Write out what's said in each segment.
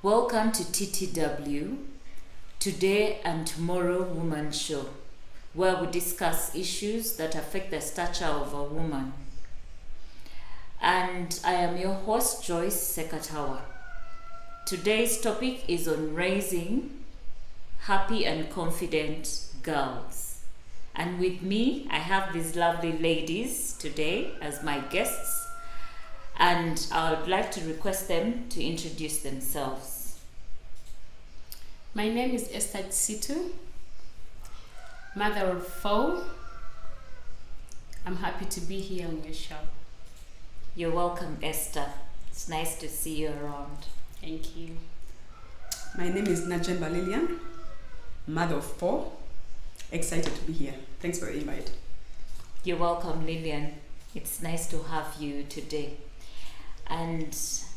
Welcome to TTW, Today and Tomorrow Woman Show, where we discuss issues that affect the stature of a woman. And I am your host, Joyce Sekatawa. Today's topic is on raising happy and confident girls. And with me, I have these lovely ladies today as my guests. And I would like to request them to introduce themselves. My name is Esther Situ, mother of 4. I'm happy to be here on your show. You're welcome, Esther. It's nice to see you around. Thank you. My name is Najemba Lillian, mother of 4. Excited to be here. Thanks for the invite. You're welcome, Lillian. It's nice to have you today. And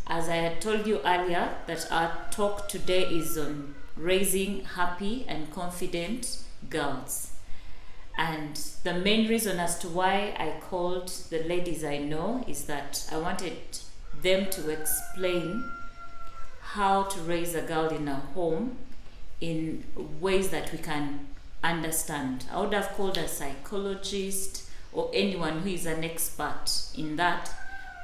as I had told you earlier, that our talk today is on raising happy and confident girls. And the main reason as to why I called the ladies I know is that I wanted them to explain how to raise a girl in a home in ways that we can understand. I would have called a psychologist or anyone who is an expert in that.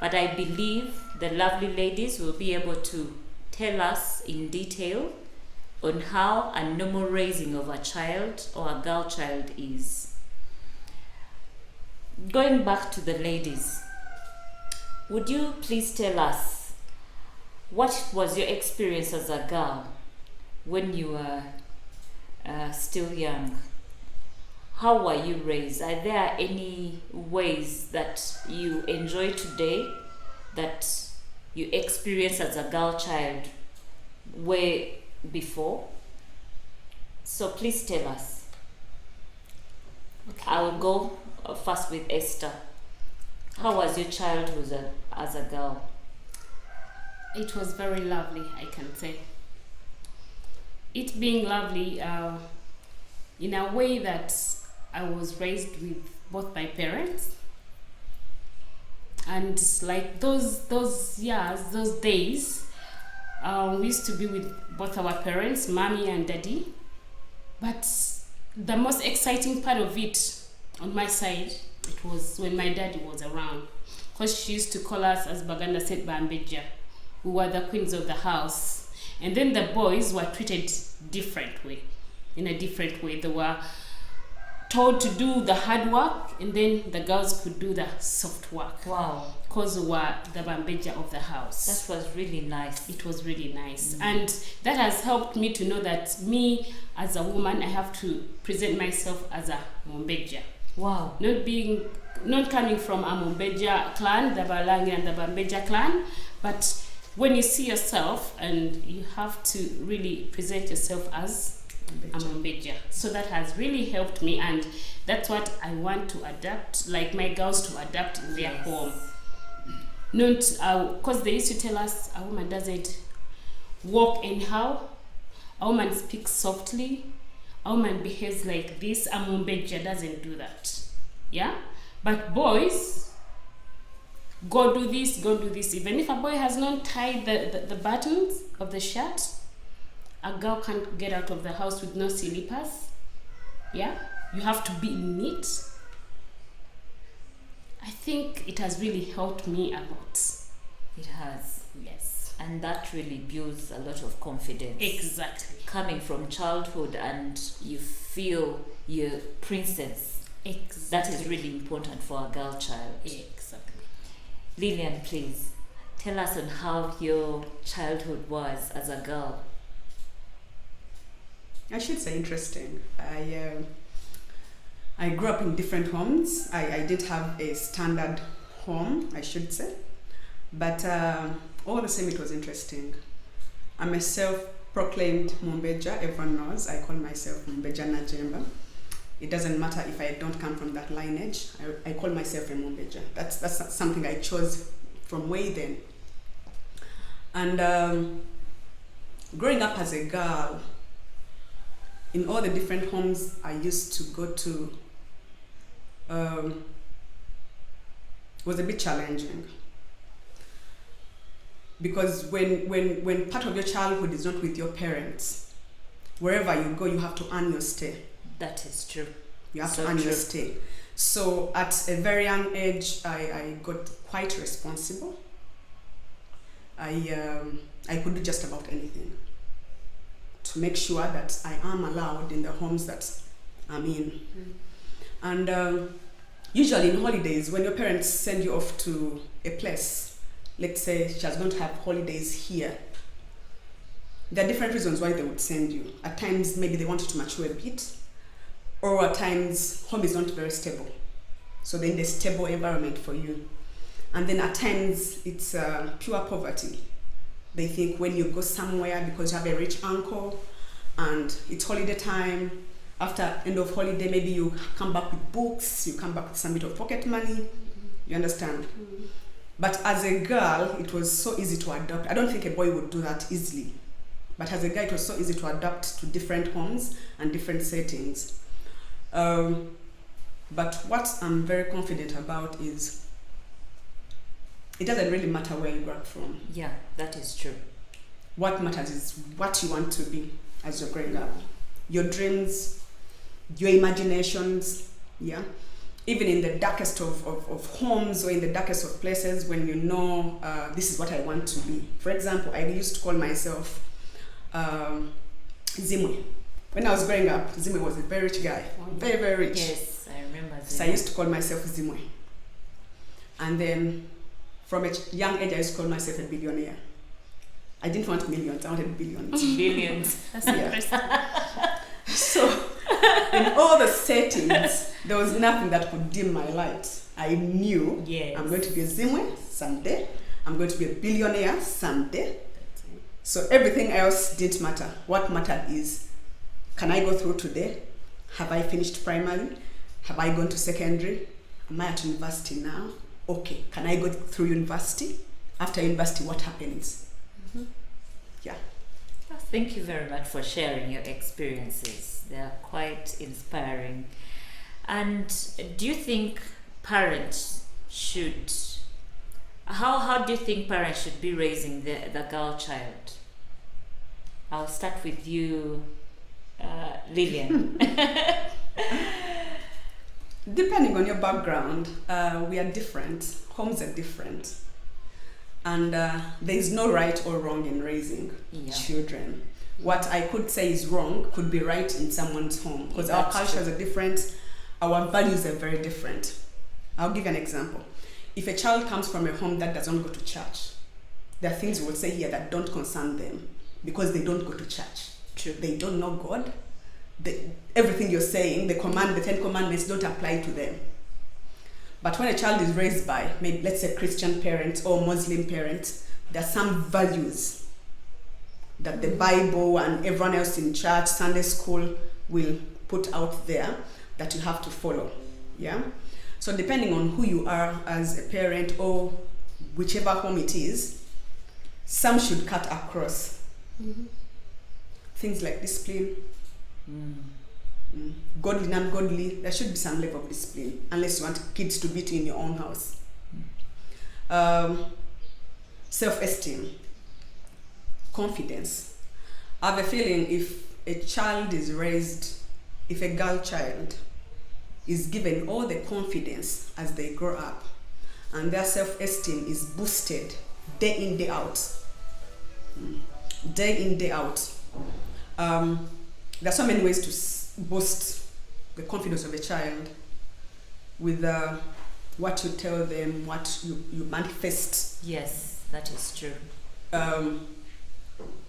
But I believe the lovely ladies will be able to tell us in detail on how a normal raising of a child or a girl child is. Going back to the ladies, would you please tell us what was your experience as a girl when you were still young? How were you raised? Are there any ways that you enjoy today that you experienced as a girl child way before? So please tell us. Okay. I will go first with Esther. How was your childhood as a girl? It was very lovely, I can say. It being lovely in a way that I was raised with both my parents, and like those days, we used to be with both our parents, mommy and daddy. But the most exciting part of it on my side, it was when my daddy was around, because she used to call us, as Baganda said, Bambeja, who were the queens of the house. And then the boys were treated in a different way. They were told to do the hard work, and then the girls could do the soft work. Wow. Because we were the Bambeja of the house. That was really nice. It was really nice. And that has helped me to know that me, as a woman, I have to present myself as a Mombeja. Wow. Not coming from a Mombeja clan, the Balangi and the Bambeja clan, but when you see yourself, and you have to really present yourself as a Mombeja. So that has really helped me, and that's what I want to adapt, like my girls to adapt in their home. Not because they used to tell us a woman doesn't walk anyhow, a woman speaks softly, a woman behaves like this, a Mombeja doesn't do that. Yeah? But boys, go do this, go do this. Even if a boy has not tied the buttons of the shirt, a girl can't get out of the house with no slippers. Yeah? You have to be neat. I think it has really helped me a lot. It has. Yes. And that really builds a lot of confidence. Exactly. Coming from childhood and you feel you're princess. Exactly. That is really important for a girl child. Exactly. Lillian, please tell us on how your childhood was as a girl. I should say interesting. I grew up in different homes. I did have a standard home, I should say. But all the same, it was interesting. I'm a self-proclaimed Mumbeja. Everyone knows I call myself Mumbeja Najemba. It doesn't matter if I don't come from that lineage. I call myself a Mumbeja. That's something I chose from way then. And growing up as a girl, in all the different homes I used to go to, was a bit challenging. Because when part of your childhood is not with your parents, wherever you go, you have to earn your stay. That is true. You have to earn your stay. So at a very young age, I got quite responsible. I could do just about anything to make sure that I am allowed in the homes that I'm in. And usually in holidays, when your parents send you off to a place, let's say she's going to have holidays here, there are different reasons why they would send you. At times, maybe they want you to mature a bit, or at times, home is not very stable. So they need a stable environment for you. And then at times, it's pure poverty. They think when you go somewhere because you have a rich uncle and it's holiday time, after end of holiday, maybe you come back with books, you come back with some bit of pocket money. You understand? But as a girl, it was so easy to adapt. I don't think a boy would do that easily. But as a guy, it was so easy to adapt to different homes and different settings. But what I'm very confident about is it doesn't really matter where you grew up from. Yeah, that is true. What matters is what you want to be as you're growing up. Your dreams, your imaginations, yeah. Even in the darkest of homes or in the darkest of places, when you know this is what I want to be. For example, I used to call myself Zimwe. When I was growing up, Zimwe was a very rich guy. Very, very rich. Yes, I remember Zimwe. So I used to call myself Zimwe. And then from a young age, I used to call myself a billionaire. I didn't want millions, I wanted billions. Billions. That's interesting. So in all the settings, there was nothing that could dim my light. I knew I'm going to be a Zimwe someday. I'm going to be a billionaire someday. So everything else didn't matter. What mattered is, can I go through today? Have I finished primary? Have I gone to secondary? Am I at university now? Okay, can I go through university? After university, what happens? Yeah. Thank you very much for sharing your experiences. They are quite inspiring. And do you think parents should, how do you think parents should be raising the girl child? I'll start with you, Lillian. Depending on your background, we are different. Homes are different. And there is no right or wrong in raising children. What I could say is wrong could be right in someone's home, because our cultures are different, our values are very different. I'll give you an example. If a child comes from a home that doesn't go to church, there are things we would say here that don't concern them because they don't go to church. True. They don't know God. Everything you're saying, the 10 commandments don't apply to them. But when a child is raised by, maybe let's say Christian parents or Muslim parents, there are some values that the Bible and everyone else in church, Sunday school will put out there that you have to follow. Yeah? So depending on who you are as a parent or whichever home it is, some should cut across. Things like discipline. Godly, non-godly, there should be some level of discipline, unless you want kids to beat you in your own house. Self-esteem, confidence. I have a feeling if a child is raised, if a girl child is given all the confidence as they grow up, and their self-esteem is boosted day in, day out, day in, day out. There are so many ways to boost the confidence of a child with what you tell them, what you manifest. Yes, that is true.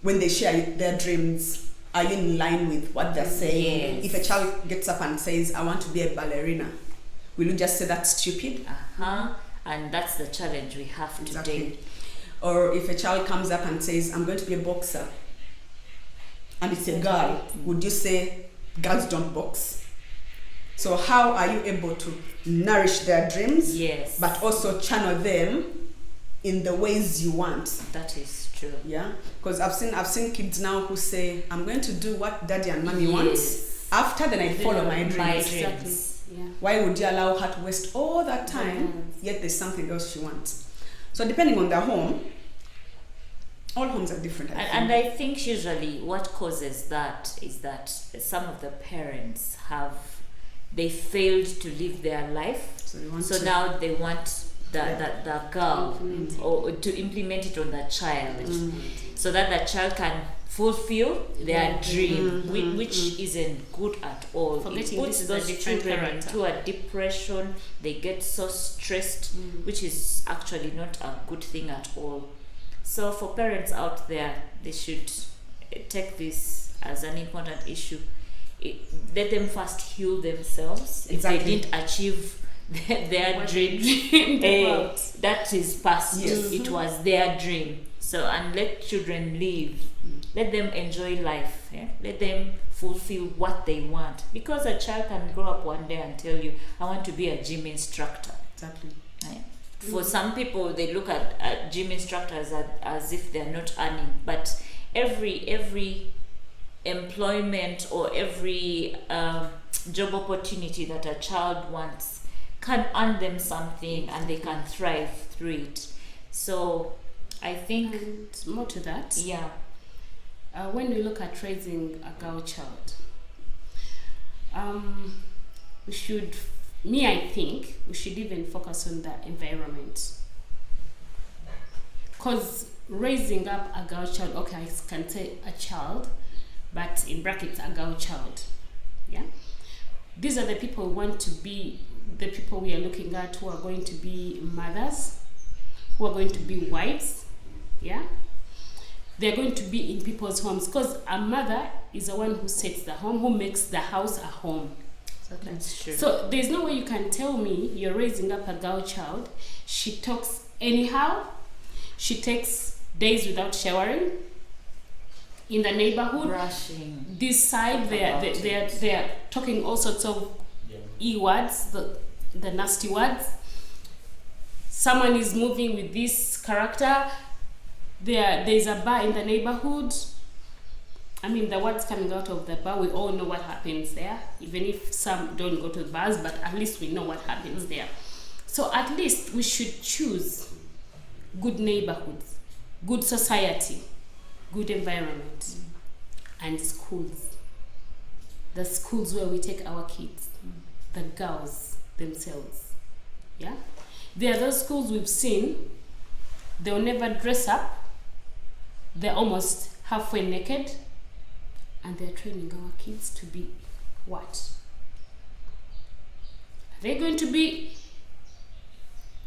When they share their dreams, are you in line with what they're saying? Yes. If a child gets up and says, I want to be a ballerina, will you just say that's stupid? And that's the challenge we have today. Or if a child comes up and says, I'm going to be a boxer, and it's a girl, would you say girls don't box? So how are you able to nourish their dreams, Yes. but also channel them in the ways you want? That is true. Yeah, because I've seen kids now who say, I'm going to do what daddy and mommy wants. After then I follow my dreams. My Exactly. dreams. Yeah. Why would you allow her to waste all that time, yet there's something else she wants? So depending on the home, all homes are different. And I think usually what causes that is that some of the parents they failed to live their life. So now they want the girl or to implement it on the child, so that the child can fulfill their dream, which isn't good at all. Forgetting It puts this is a those different children character. into a depression. They get so stressed, which is actually not a good thing at all. So for parents out there, they should take this as an important issue. Let them first heal themselves. Exactly. If they didn't achieve their dream, that is past. Yes. It was their dream. So, and let children live. Let them enjoy life. Let them fulfill what they want. Because a child can grow up one day and tell you, I want to be a gym instructor. Exactly. Right? For some people, they look at gym instructors as if they're not earning. But every employment or every job opportunity that a child wants can earn them something, and they can thrive through it. So I think And more to that, when we look at raising a girl child, I think we should even focus on the environment. Because raising up a girl child, okay, I can say a child, but in brackets, a girl child. Yeah? These are the people who want to be, the people we are looking at who are going to be mothers, who are going to be wives. Yeah? They're going to be in people's homes, because a mother is the one who sets the home, who makes the house a home. that's true. So there's no way you can tell me you're raising up a girl child. She talks anyhow. She takes days without showering. In the neighborhood, Brushing. this side they're talking all sorts of words, the nasty words. Someone is moving with this character. There's a bar in the neighborhood. I mean, the words coming out of the bar, we all know what happens there, even if some don't go to the bars, but at least we know what happens there. So at least we should choose good neighborhoods, good society, good environment, and schools. The schools where we take our kids, the girls themselves. Yeah? There are those schools we've seen, they'll never dress up, they're almost halfway naked, and they're training our kids to be what? Are they going to be,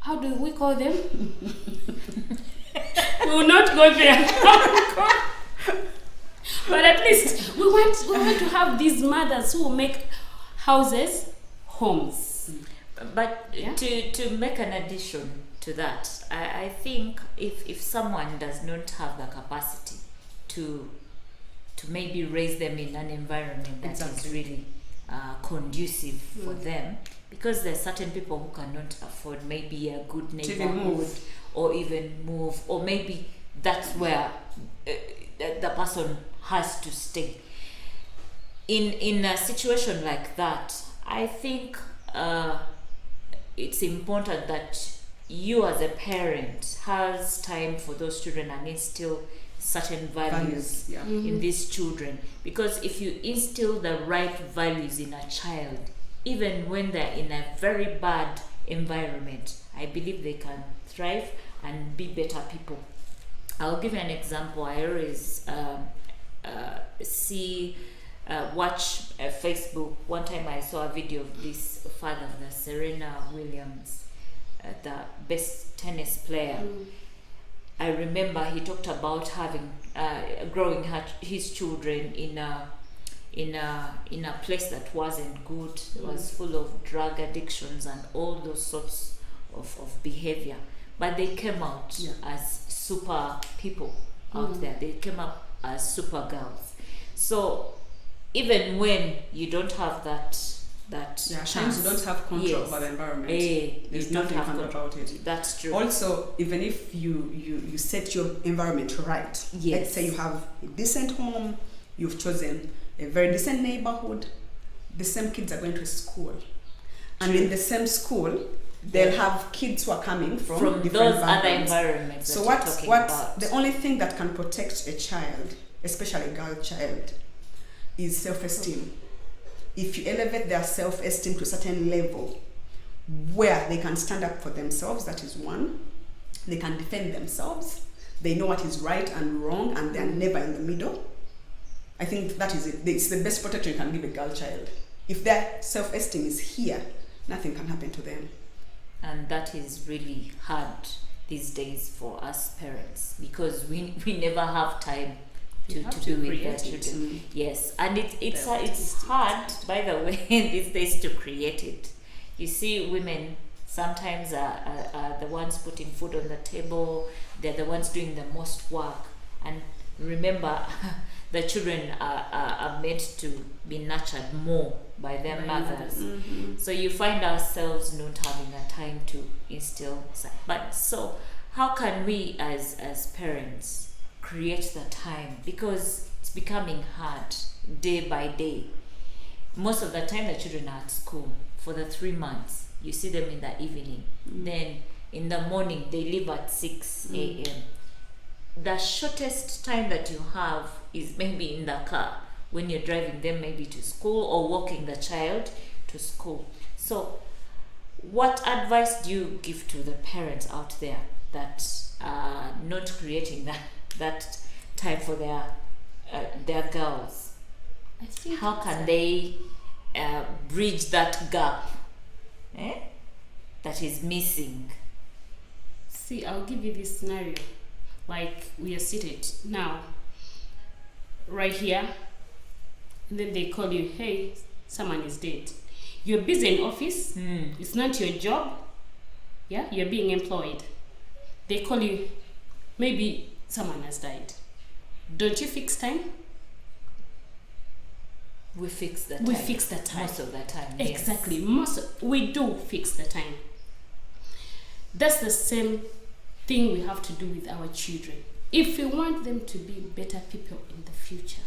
how do we call them? We will not go there. But at least we want to have these mothers who will make houses homes. But Yeah? to make an addition to that, I think if someone does not have the capacity to maybe raise them in an environment that is really conducive for them, because there are certain people who cannot afford maybe a good neighborhood or even move, or maybe that's where the person has to stay. In a situation like that, I think it's important that you as a parent has time for those children and instill certain values in these children, because if you instill the right values in a child, even when they're in a very bad environment, I believe they can thrive and be better people. I'll give you an example. I always watch Facebook. One time I saw a video of this father, the Serena Williams, the best tennis player. I remember he talked about having growing his children in a place that wasn't good. It was full of drug addictions and all those sorts of behavior. but they came out as super people out there. They came up as super girls. So even when you don't have that chance, you don't have control over the environment. There's nothing you can do about it. That's true. Also, even if you set your environment right, let's say you have a decent home, you've chosen a very decent neighborhood, the same kids are going to school. And in the same school, they'll have kids who are coming from different those other environments. So what's the only thing that can protect a child, especially a girl child, is self-esteem. If you elevate their self-esteem to a certain level where they can stand up for themselves, that is one. They can defend themselves. They know what is right and wrong, and they're never in the middle. I think that is it. It's the best protection you can give a girl child. If their self-esteem is here, nothing can happen to them. And that is really hard these days for us parents, because we never have time to do with their children. Yes, and it's hard, by the way, these days to create it. You see, women sometimes are the ones putting food on the table. They're the ones doing the most work. And remember, the children are meant to be nurtured more by their mothers. So you find ourselves not having the time to instill. But so how can we as parents create the time? Because it's becoming hard day by day. Most of the time the children are at school for the 3 months. You see them in the evening. Then in the morning they leave at 6 a.m. The shortest time that you have is maybe in the car when you're driving them maybe to school or walking the child to school. So what advice do you give to the parents out there that are not creating that time for their girls? I think how can they bridge that gap that is missing? See, I'll give you this scenario. Like, we are seated now, right here, and then they call you, hey, someone is dead. You're busy in office, it's not your job, you're being employed. They call you, maybe someone has died. Don't you fix time? We fix the time. We fix the time. Most of the time, exactly. We do fix the time. That's the same thing we have to do with our children. If we want them to be better people in the future,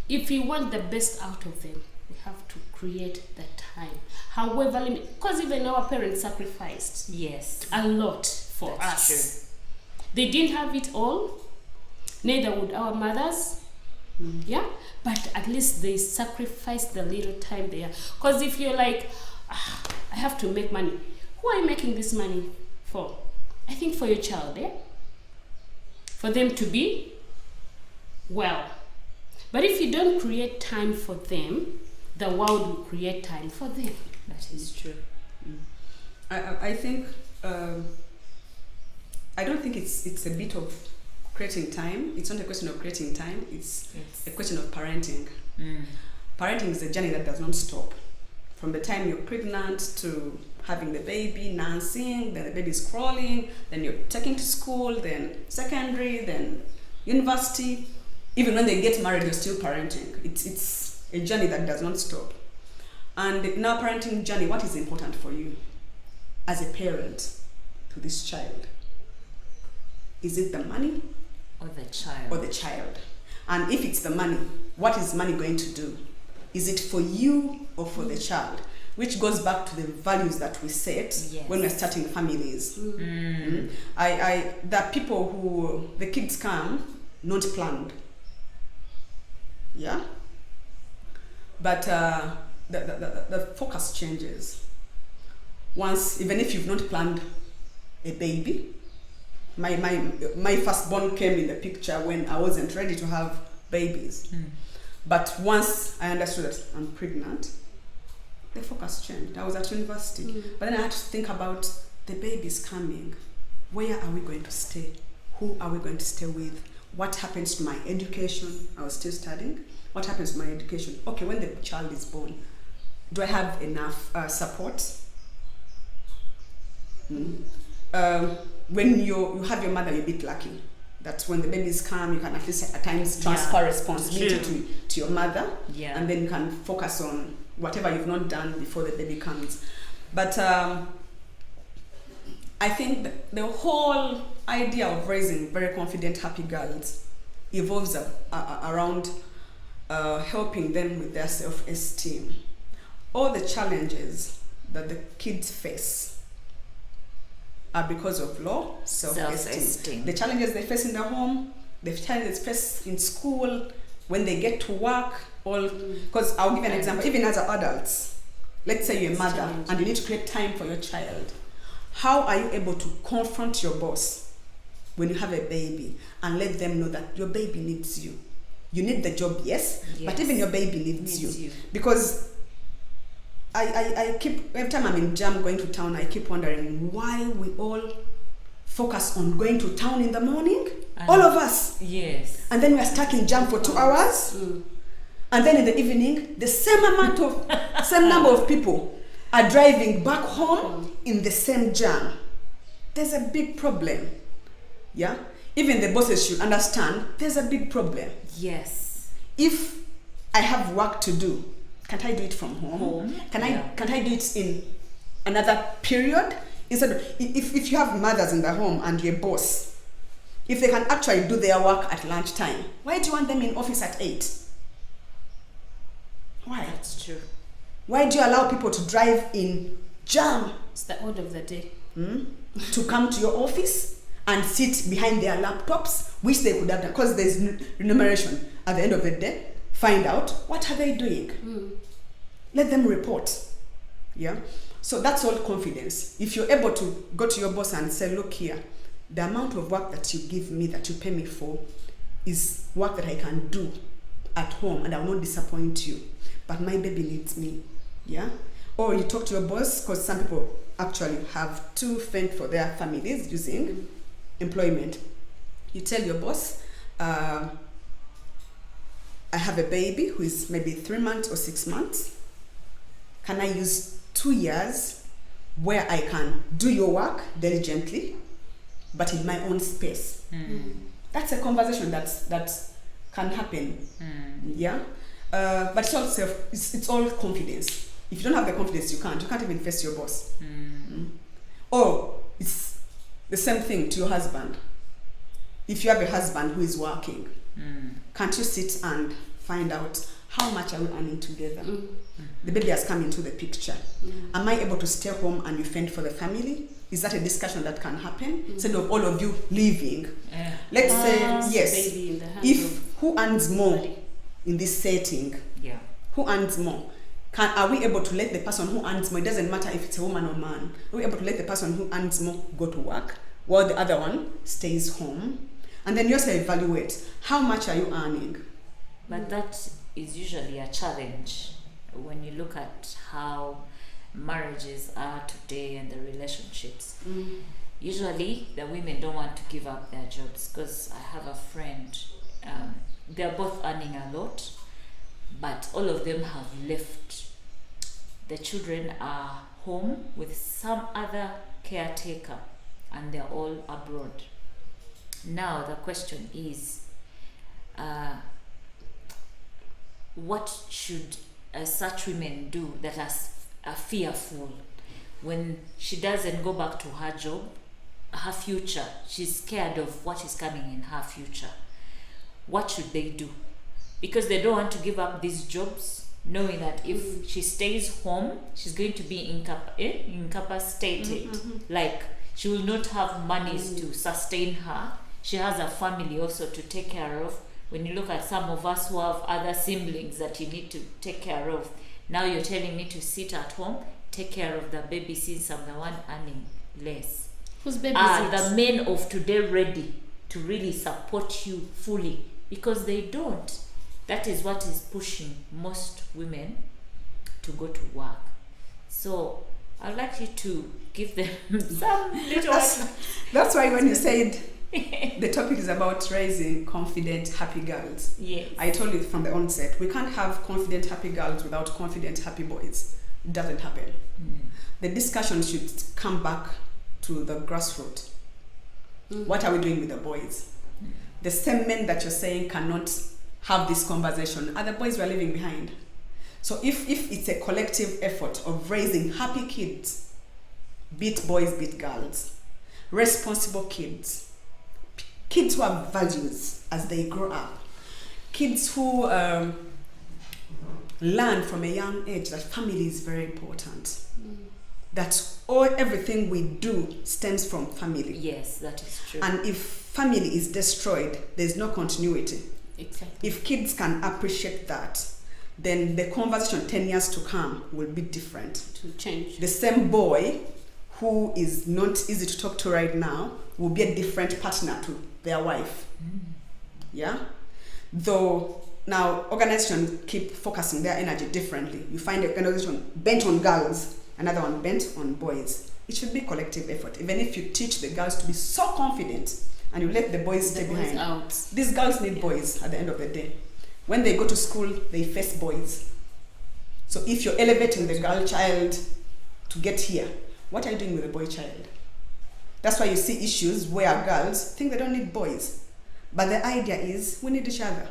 if we want the best out of them, we have to create the time. However, because even our parents sacrificed a lot for us. True. They didn't have it all, neither would our mothers. But at least they sacrificed the little time there. Because if you're like, I have to make money, who are you making this money for? I think for your child, for them to be well. But if you don't create time for them, the world will create time for them. That is true. I think I don't think it's a bit of creating time. It's not a question of creating time. It's a question of parenting. Parenting is a journey that does not stop. From the time you're pregnant to having the baby, nursing, then the baby's crawling, then you're taking to school, then secondary, then university. Even when they get married, you're still parenting. It's a journey that does not stop. And in our parenting journey, what is important for you as a parent to this child? Is it the money or the child? And if it's the money, what is money going to do? Is it for you or for the child? Which goes back to the values that we set when we're starting families. There are people who the kids come not planned. But the focus changes. Once, even if you've not planned a baby, my firstborn came in the picture when I wasn't ready to have babies. But once I understood that I'm pregnant, the focus changed. I was at university. But then I had to think about the baby's coming. Where are we going to stay? Who are we going to stay with? What happens to my education? I was still studying. What happens to my education? Okay, when the child is born, do I have enough support? when you have your mother, you're a bit lucky. That when the babies come, you can at least at times transfer responsibility to your mother, and then you can focus on whatever you've not done before the baby comes. But I think the whole idea of raising very confident, happy girls evolves around helping them with their self-esteem. All the challenges that the kids face are because of low self-esteem. The challenges they face in the home, the challenges they face in school, when they get to work, because I'll give an example, even as adults, let's say you're a mother and you need to create time for your child. How are you able to confront your boss when you have a baby and let them know that your baby needs you? You need the job, yes. But even your baby needs you. Because I keep, every time I'm in jam going to town, I keep wondering why we all focus on going to town in the morning, all of us. Yes. And then we are stuck in jam for 2 hours. And then in the evening, the same number of people are driving back home in the same jam. There's a big problem. Yeah? Even the bosses should understand there's a big problem. Yes. If I have work to do, can't I do it from home? Can't I do it in another period? Instead of, if you have mothers in the home and you're a boss, if they can actually do their work at lunchtime, why do you want them in office at 8? Why? That's true. Why do you allow people to drive in jam? It's the order of the day. To come to your office and sit behind their laptops, which they could have done, because there's remuneration at the end of the day. Find out what are they doing. Let them report. Yeah. So that's all confidence. If you're able to go to your boss and say, look here, the amount of work that you give me, that you pay me for, is work that I can do at home and I will not disappoint you. But my baby needs me. Yeah. Or you talk to your boss, because some people actually have to fend for their families using employment. You tell your boss, I have a baby who is maybe 3 months or 6 months. Can I use 2 years where I can do your work diligently, but in my own space? That's a conversation that can happen. Yeah, but it's all it's all confidence. If you don't have the confidence, you can't even face your boss. Or it's the same thing to your husband. If you have a husband who is working, can't you sit and find out how much are we earning together? The baby has come into the picture. Am I able to stay home and you fend for the family? Is that a discussion that can happen? Instead of all of you leaving. Let's say, yes, if who earns more in this setting? Yeah. Who earns more? Are we able to let the person who earns more, it doesn't matter if it's a woman or man, are we able to let the person who earns more go to work while the other one stays home? And then you also evaluate, how much are you earning? But that is usually a challenge when you look at how marriages are today and the relationships. Usually the women don't want to give up their jobs, because I have a friend, they're both earning a lot, but all of them have left. The children are home with some other caretaker and they're all abroad. Now the question is, what should such women do that are fearful when she doesn't go back to her job, her future? She's scared of what is coming in her future. What should they do? Because they don't want to give up these jobs, knowing that if she stays home, she's going to be incapacitated. Like, she will not have monies to sustain her. She has a family also to take care of. When you look at some of us who have other siblings that you need to take care of, now you're telling me to sit at home, take care of the baby, since I'm the one earning less. Whose baby are the men of today ready to really support you fully? Because they don't. That is what is pushing most women to go to work. So I'd like you to give them some little That's why when you said the topic is about raising confident, happy girls. Yes. I told you from the onset, we can't have confident, happy girls without confident, happy boys. It doesn't happen. The discussion should come back to the grassroots. What are we doing with the boys? The same men that you're saying cannot have this conversation are the boys we're leaving behind. So if it's a collective effort of raising happy kids, be it boys, be it girls, responsible kids, kids who have values as they grow up, kids who learn from a young age that family is very important, that everything we do stems from family. Yes, that is true. And if family is destroyed, there's no continuity. Exactly. If kids can appreciate that, then the conversation 10 years to come will be different. To change. The same boy who is not easy to talk to right now will be a different partner to their wife. Yeah? Though now organizations keep focusing their energy differently. You find an organization bent on girls, another one bent on boys. It should be collective effort. Even if you teach the girls to be so confident and you let the boys stay behind. Out. These girls need boys at the end of the day. When they go to school, they face boys. So if you're elevating the girl child to get here, what are you doing with the boy child? That's why you see issues where girls think they don't need boys. But the idea is we need each other.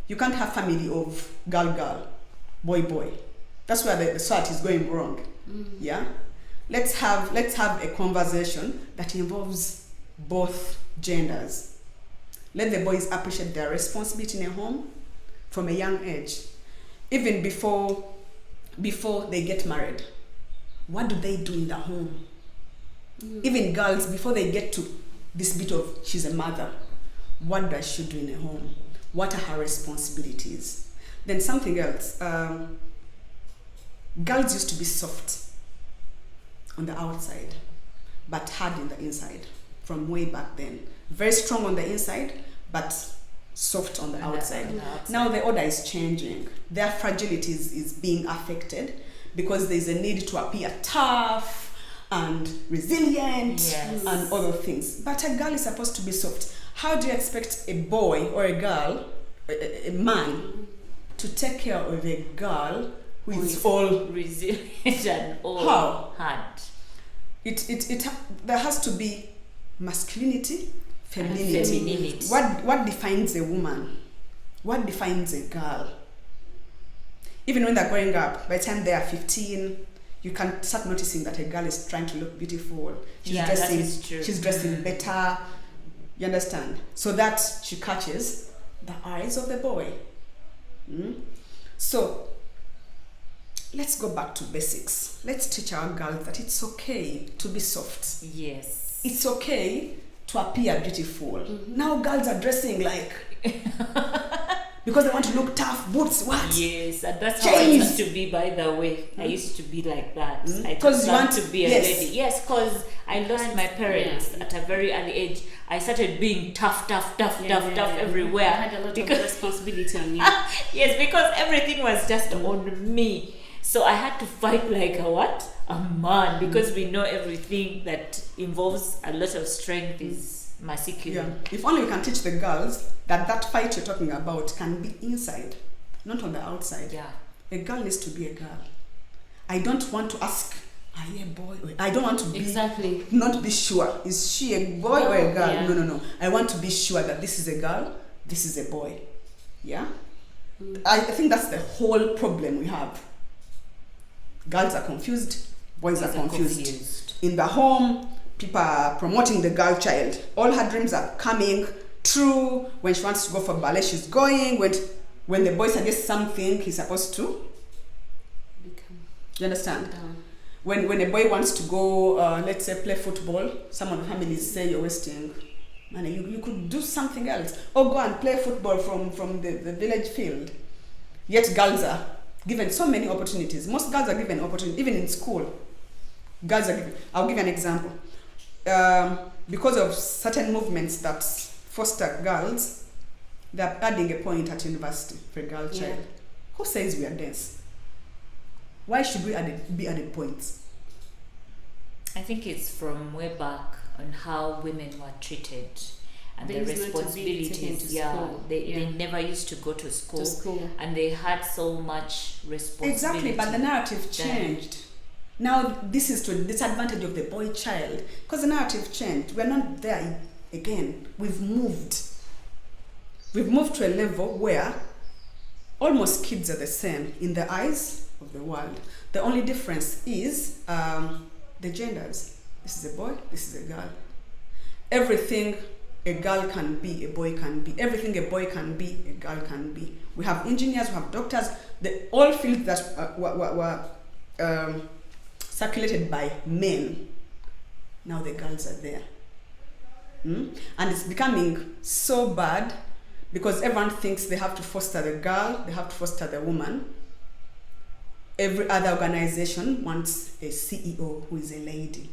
You can't have family of girl, boy. That's where the society is going wrong. Yeah? Let's have a conversation that involves both genders. Let the boys appreciate their responsibility in a home from a young age. Even before they get married. What do they do in the home? Even girls, before they get to this bit of she's a mother, what does she do in a home? What are her responsibilities? Then something else. Girls used to be soft on the outside, but hard in the inside from way back then. Very strong on the inside, but soft on the outside. Now the order is changing. Their fragility is being affected because there's a need to appear tough and resilient and other things. But a girl is supposed to be soft. How do you expect a boy or a girl, a man, to take care of a girl who is all resilient and all hard? There has to be masculinity, femininity. What defines a woman? What defines a girl? Even when they're growing up, by the time they are 15, you can start noticing that a girl is trying to look beautiful. She's dressing better. You understand? So that she catches the eyes of the boy. So let's go back to basics. Let's teach our girls that it's okay to be soft. Yes. It's okay to appear beautiful. Now girls are dressing like because they want to look tough, boots, what? Yes, and that's how I used to be, by the way. I used to be like that. I just want to be a lady. Yes, because I lost my parents at a very early age. I started being tough everywhere. I had a lot of responsibility on me. Yes, because everything was just on me. So I had to fight like a man, because we know everything that involves a lot of strength is masculine. Yeah. If only we can teach the girls that fight you're talking about can be inside, not on the outside. Yeah. A girl needs to be a girl. I don't want to ask, are you a boy? I don't want to be not be sure. Is she a boy or a girl? Yeah. No. I want to be sure that this is a girl, this is a boy. Yeah? I think that's the whole problem we have. Girls are confused, boys are confused. In the home, people are promoting the girl child. All her dreams are coming true. When she wants to go for ballet, she's going. When the boy suggests something, he's supposed to become. You understand? When a boy wants to go, let's say, play football, some of the families say you're wasting money. You could do something else. Or go and play football from the village field. Yet girls are given so many opportunities. Most girls are given opportunities, even in school. Girls are given. I'll give you an example. Because of certain movements that foster girls, they're adding a point at university for a girl child. Who says we are dense? Why should we be added points? I think it's from way back on how women were treated and the responsibilities. They never used to go to school, and they had so much responsibility. Exactly, but the narrative changed. Now this is to the disadvantage of the boy child, because the narrative changed. We're not there again. We've moved to a level where almost kids are the same in the eyes of the world. The only difference is the genders. This is a boy, this is a girl. Everything a girl can be, a boy can be. Everything a boy can be, a girl can be. We have engineers, we have doctors, all fields that were circulated by men. Now the girls are there. And it's becoming so bad because everyone thinks they have to foster the girl, they have to foster the woman. Every other organization wants a CEO who is a lady.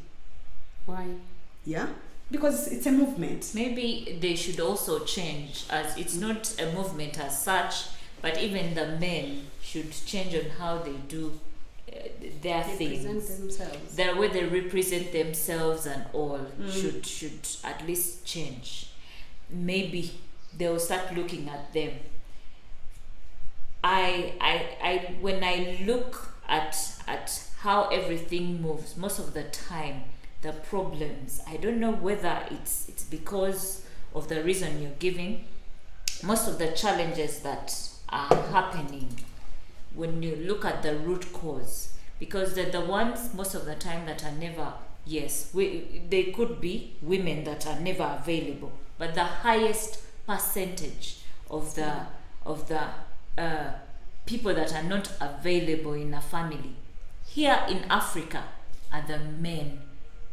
Why? Yeah? Because it's a movement. Maybe they should also change, as it's not a movement as such, but even the men should change on how they do their things. Present themselves. The way they represent themselves and all should at least change. Maybe they'll start looking at them. I when I look at how everything moves, most of the time the problems, I don't know whether it's because of the reason you're giving. Most of the challenges that are happening, when you look at the root cause, because they're the ones most of the time that are never, they could be women that are never available, but the highest percentage of the people that are not available in a family here in Africa are the men.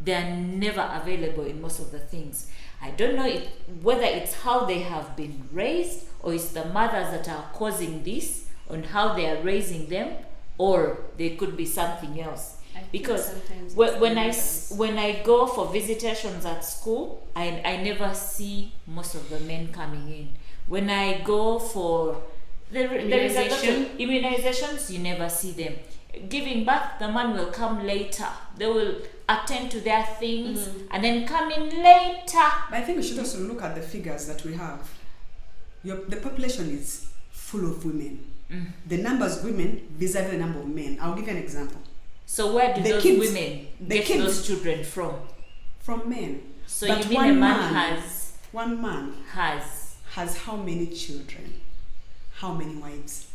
They are never available in most of the things. I don't know whether it's how they have been raised, or it's the mothers that are causing this on how they are raising them, or they could be something else. Because when I go for visitations at school, I never see most of the men coming in. When I go for immunizations, you never see them. Giving birth, the man will come later. They will attend to their things and then come in later. But I think we should also look at the figures that we have. The population is full of women. The numbers of women vis-a-vis the number of men. I'll give you an example. So where do those women get those children from? From men. So but you mean one man has how many children? How many wives?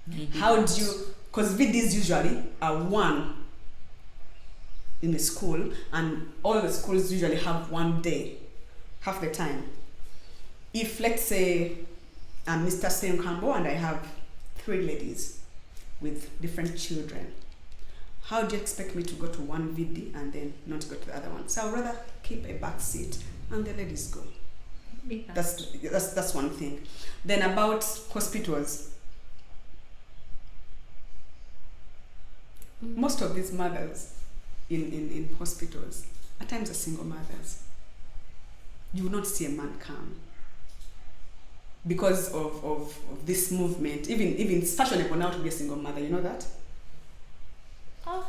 Maybe how do you, because VDs usually are one in the school, and all the schools usually have one day, half the time. If let's say I'm Mr. Senkambo and I have 3 ladies with different children, how do you expect me to go to one VD and then not go to the other one? So I'd rather keep a back seat and the ladies go. That's one thing. Then about hospitals. Most of these mothers in hospitals at times are single mothers. You will not see a man come because of this movement. Even it's fashionable now to be a single mother. You know that?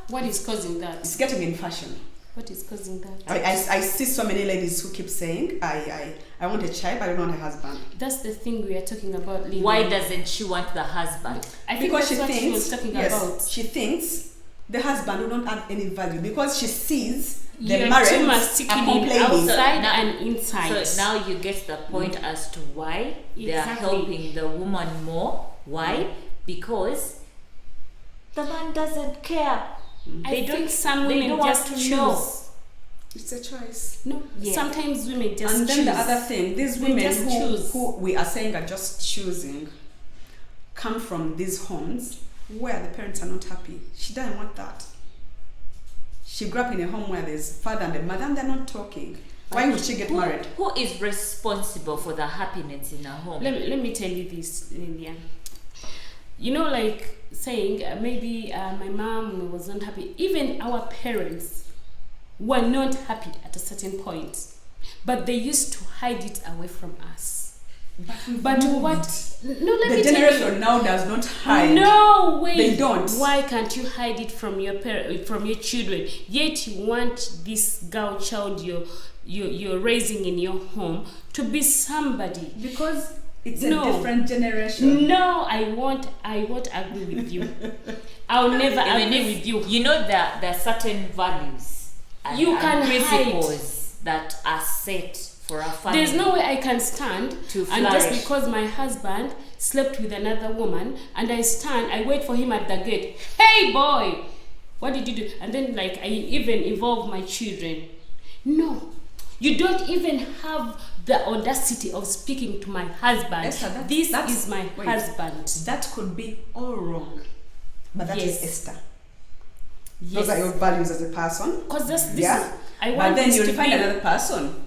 What is causing that? It's getting in fashion. What is causing that? I see so many ladies who keep saying, I want a child, but I don't want a husband. That's the thing we are talking about, Lily. Why doesn't she want the husband? I think because that's what she was talking about. She thinks the husband will not add any value because she sees the You're marriage too much sticking outside and inside. So now you get the point as to why they are helping the woman more. Why? Because the man doesn't care. I think some women just choose. It's a choice. No, sometimes women just choose. And then the other thing, these women who we are saying are just choosing come from these homes where the parents are not happy. She doesn't want that. She grew up in a home where there's father and a mother and they're not talking. Why would she get married? Who is responsible for the happiness in a home? Let me tell you this, Lillian. You know, like saying maybe my mom was not happy. Even our parents were not happy at a certain point, but they used to hide it away from us. But what? No, let me tell you. The generation now does not hide. No way. They don't. Why can't you hide it from your from your children? Yet you want this child you're raising in your home to be somebody. Because It's a different generation. No, I won't agree with you. I'll never agree with you. You know that there are certain values and, You can principles that are set for a family. There's no way I can stand to and just flourish. because my husband slept with another woman and I wait for him at the gate. Hey boy, what did you do? And then like I even involve my children. No, you don't even have the audacity of speaking to my husband. Esther, this is my husband. That could be all wrong, but that is Esther. Yes. Those are your values as a person. Because this I but want then this you'll to find be another person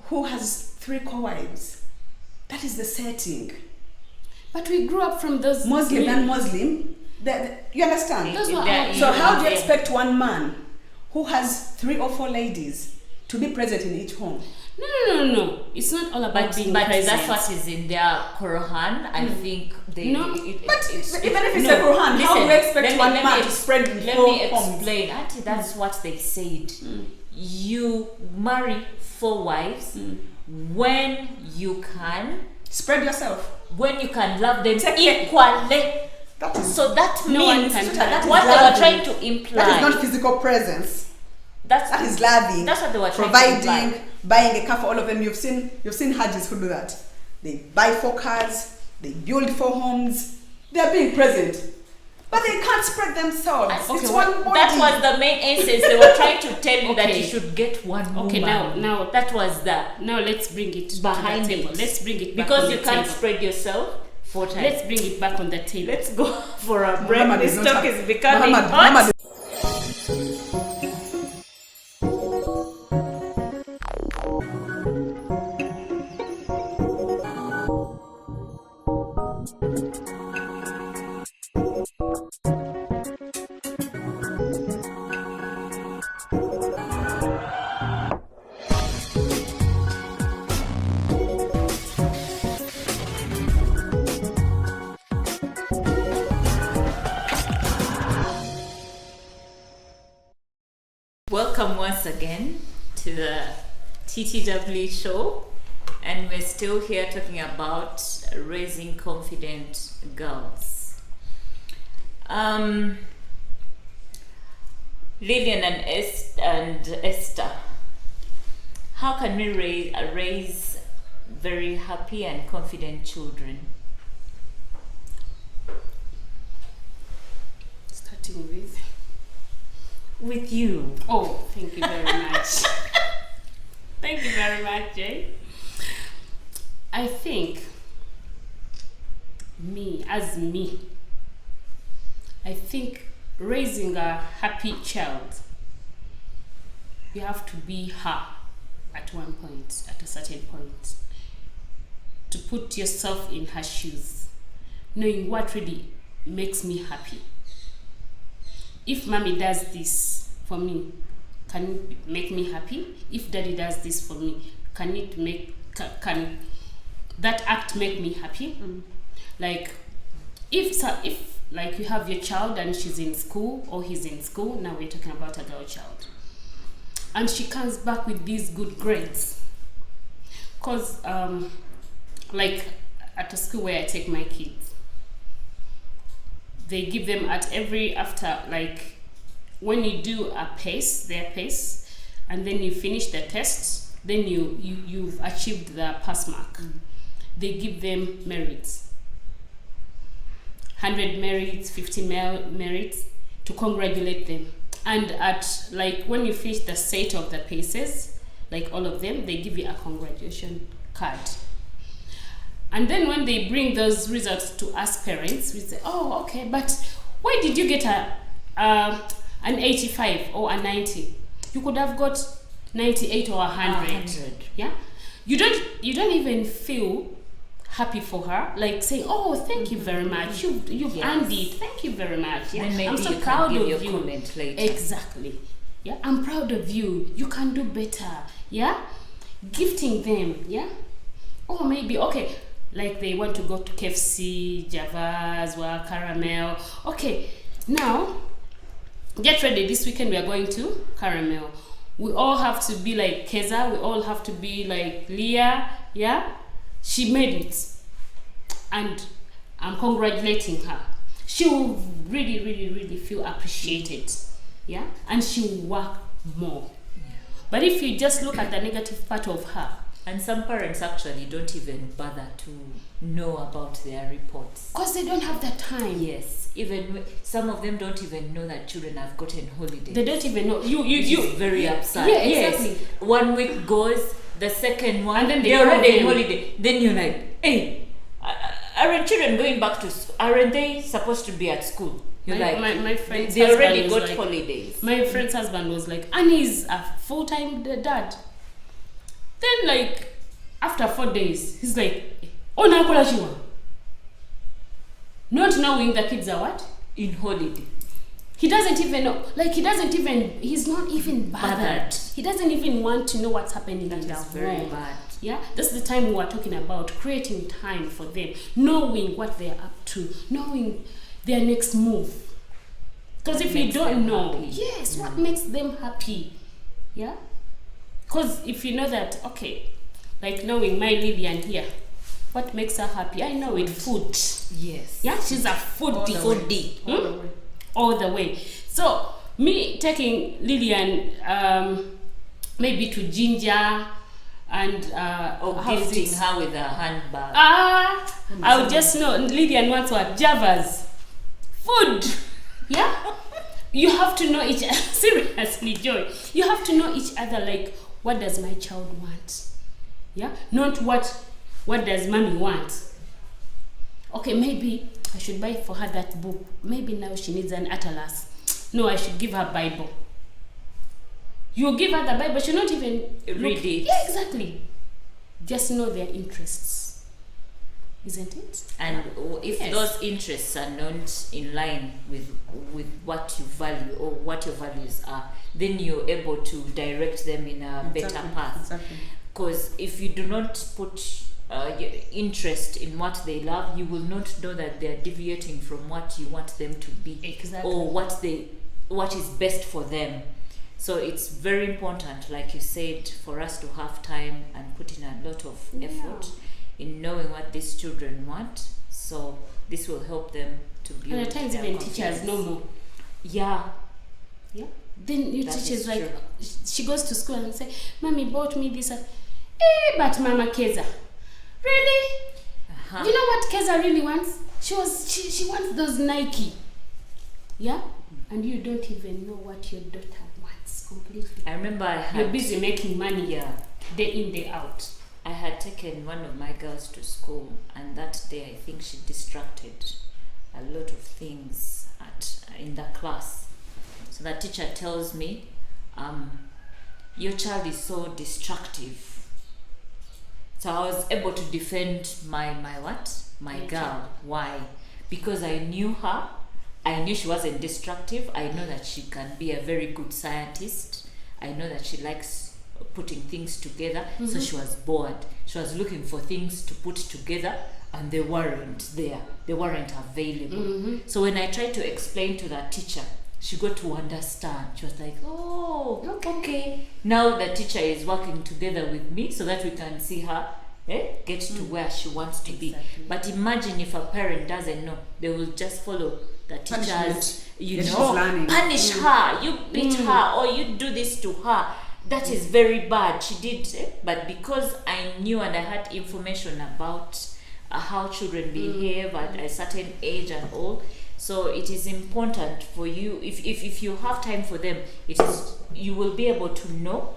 who has 3 co-wives. That is the setting. But we grew up from those Muslim and Muslim. You understand? Those were So how do you expect one man who has 3 or 4 ladies to be present in each home? No. It's not all about being present. That's what is in their Quran. I think they. No. Even if it's a Quran, how do you expect one man to spread in 4 Let me explain. Auntie, that's what they said. You marry 4 wives when you can. Spread yourself. When you can love them equally. So that No one means can that touch. what they were trying to imply. That is not physical presence. That is loving. That's what they were trying providing, to imply. buying a car for all of them. You've seen Hajis who do that. They buy 4 cars, they build 4 homes. They are being present, but they can't spread themselves. It's one body. That was the main essence. They were trying to tell you that Okay. you should get one woman. Okay, now that was the now let's bring it behind to the table. it. Let's bring it back because on you the can't table. spread yourself 4 times. Let's bring it back on the table. Let's go for a break. Muhammad This is not talk happy. is becoming hot. Muhammad Welcome once again to the TTW show, and we're still here talking about raising confident girls. Lillian and Esther, how can we raise very happy and confident children? Starting With you. Oh, thank you very much. Thank you very much, Jay. I think I think raising a happy child, you have to be her at one point, at a certain point. To put yourself in her shoes, knowing what really makes me happy. If mommy does this for me, can it make me happy? If daddy does this for me, can that act make me happy? Like if like you have your child and she's in school or he's in school, now we're talking about a girl child, and she comes back with these good grades, because like at a school where I take my kids, they give them after like when you do their pace, and then you finish the test, then you've achieved the pass mark. They give them merits, 100 merits, 50 merits to congratulate them. And at like when you finish the set of the paces, like all of them, they give you a congratulation card. And then when they bring those results to us parents, we say, oh, okay, but why did you get an 85 or a 90? You could have got 98 or 100. Yeah, you don't even feel happy for her, like saying, oh, thank you very much, you've earned it, thank you very much. Yeah, I'm so proud of you. Comment later. Exactly. Yeah, I'm proud of you, you can do better. Yeah, gifting them. Yeah, or maybe okay, like they want to go to KFC, Java's, Caramel. Okay, now get ready, this weekend we are going to Caramel. We all have to be like Keza, we all have to be like Leah. Yeah, she made it, and I'm congratulating her. She will really, really, really feel appreciated, yeah, and she will work more. Yeah. But if you just look at the negative part of her, And some parents actually don't even bother to know about their reports. because they don't have the time. Yes, even some of them don't even know that children have gotten holiday. They don't even know. You It's very upset. Yeah, exactly. Yes. 1 week goes, the second one, And then they they're already come on in. holiday. Then you're like, hey, aren't children going back to school? Aren't they supposed to be at school? You're My friend's they already husband was got like- holidays. My friend's husband was like, Annie's a full-time dad. Then like, after 4 days, he's like, oh, nakola shiwa. Not knowing the kids are what? In holiday. He doesn't even know. Like, he's not even bothered. Bothered. He doesn't even want to know what's happening That in the is very home. bad. Yeah, that's the time we are talking about, creating time for them, knowing what they're up to, knowing their next move. Because What if you makes don't them know, happy. yes, what makes them happy? Yeah? Because if you know that, okay, like knowing my Lillian here, what makes her happy? I know it, food. Yes. Yeah, she's a foodie. Foodie. All the way. All the way. So, me taking Lillian maybe to Ginger and Or how's gifting it? her with a handbag. I would just know Lillian wants what? Javas. Food. Yeah? You have to know each other. Seriously, Joy. You have to know each other, like, what does my child want? Yeah? Not what does mommy want? Okay, maybe I should buy for her that book. Maybe now she needs an atlas. No, I should give her Bible. You give her the Bible, she'll not even Read look. it. Yeah, exactly. Just know their interests. Isn't it? And if Yes. those interests are not in line with what you value or what your values are, then you're able to direct them in a better path. Exactly. Because if you do not put your interest in what they love, you will not know that they are deviating from what you want them to be, Exactly. or what is best for them. So it's very important, like you said, for us to have time and put in a lot of effort in knowing what these children want. So this will help them to build. And at times their even confidence. teachers know more. Yeah. Yeah. Then your That teacher's is like, true. she goes to school and say, Mommy bought me this. But Mama Keza, really? Uh-huh. You know what Keza really wants? She wants those Nike. Yeah? And you don't even know what your daughter wants completely. I remember I had. You're busy making money, Yeah. day in, day out. I had taken one of my girls to school, and that day I think she distracted a lot of things in the class. So the teacher tells me, your child is so destructive. So I was able to defend my Your girl. child. Why? Because I knew her. I knew she wasn't destructive. I know that she can be a very good scientist. I know that she likes putting things together. So she was bored. She was looking for things to put together, and they weren't there. They weren't available. So when I tried to explain to that teacher, she got to understand. She was like, oh, okay. Now the teacher is working together with me so that we can see her get to where she wants to be. Exactly. But imagine if a parent doesn't know, they will just follow the teacher's, Punishment. you Yeah, she's know, learning. punish her, you beat her, or you do this to her. That is very bad. She did, but because I knew and I had information about how children behave at a certain age and all, so it is important for you, if you have time for them, you will be able to know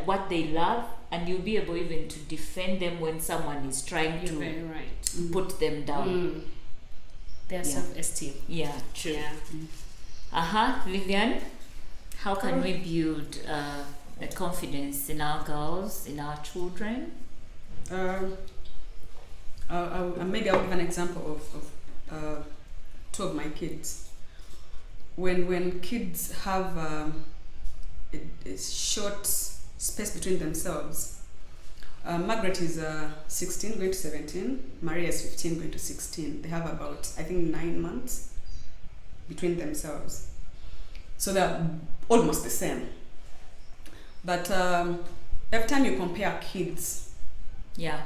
what they love, and you'll be able even to defend them when someone is trying You're to very right. put them down. Their Yeah. self-esteem. Yeah, true. Yeah. Vivian, how can we build the confidence in our girls, in our children? Maybe I'll give an example of two of my kids. When kids have a short space between themselves, Margaret is 16 going to 17, Maria is 15 going to 16. They have about, I think, 9 months between themselves. So they're almost the same. But every time you compare kids, Yeah.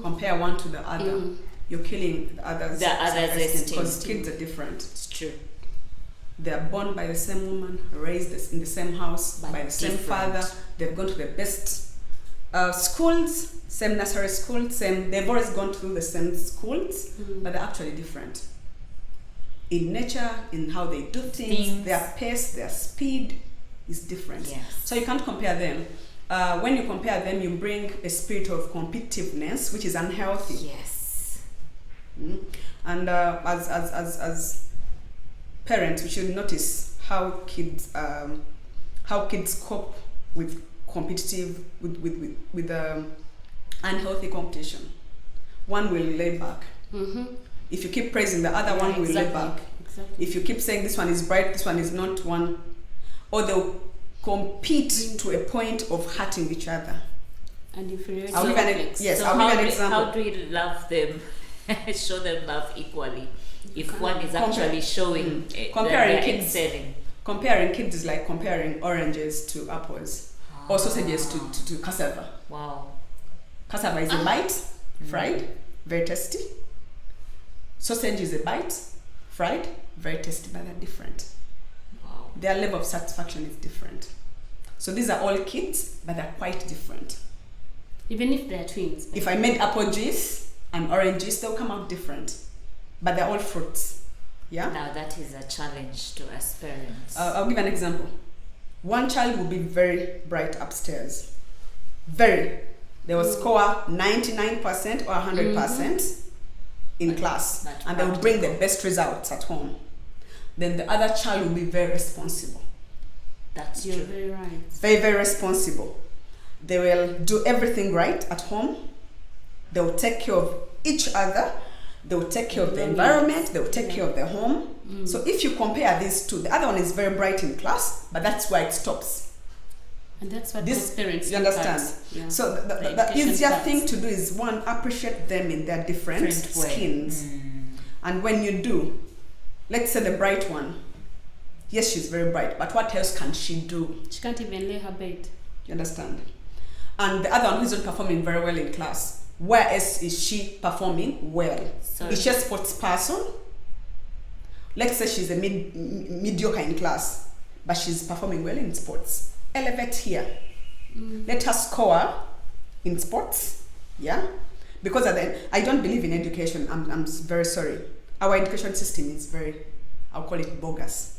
compare one to the other, you're killing the others. esteem. Because kids are different. It's true. They are born by the same woman, raised in the same house, by the same father. They've gone to the best schools, same nursery school, they've always gone through the same schools, but they're actually different. In nature, in how they do things, their pace, their speed is different. Yes. So you can't compare them. When you compare them, you bring a spirit of competitiveness, which is unhealthy. Yes. And as parents, we should notice how kids cope with unhealthy competition. One will lay back. If you keep praising the other one, will lay back. Exactly. If you keep saying this one is bright, this one is not, one, or they'll compete to a point of hurting each other. And inferiority. I'll give an example. How do you love them? Show them love equally. If one is actually showing comparing kids, excelling. Comparing kids is like comparing oranges to apples, or sausages to cassava. Wow. Cassava is a bite, fried, very tasty. Sausage is a bite, fried, very tasty, but they're different. Wow. Their level of satisfaction is different. So these are all kids, but they're quite different. Even if they're twins. If I made apple juice and orange juice, they'll come out different. But they're all fruits. Yeah? Now that is a challenge to us parents. I'll give an example. One child will be very bright upstairs. Very. They will score 99% or 100% in class. And they will bring the best results at home. Then the other child will be very responsible. That's You're true. very right. Very, very responsible. They will do everything right at home. They will take care of each other. They will take care of the environment. They will take care of the home. So if you compare these two, the other one is very bright in class, but that's where it stops. And that's what This, most parents you understand? Yeah. So the easier thing to do is, one, appreciate them in their different skins. And when you do, let's say the bright one, yes, she's very bright, but what else can she do? She can't even lay her bed. You understand? And the other one who's not performing very well in class, where else is she performing well? Is she a sports person? Let's say she's a mediocre in class, but she's performing well in sports. Elevate here. Let her score in sports. Yeah? Because at the end, I don't believe in education. I'm very sorry. Our education system is very, I'll call it bogus.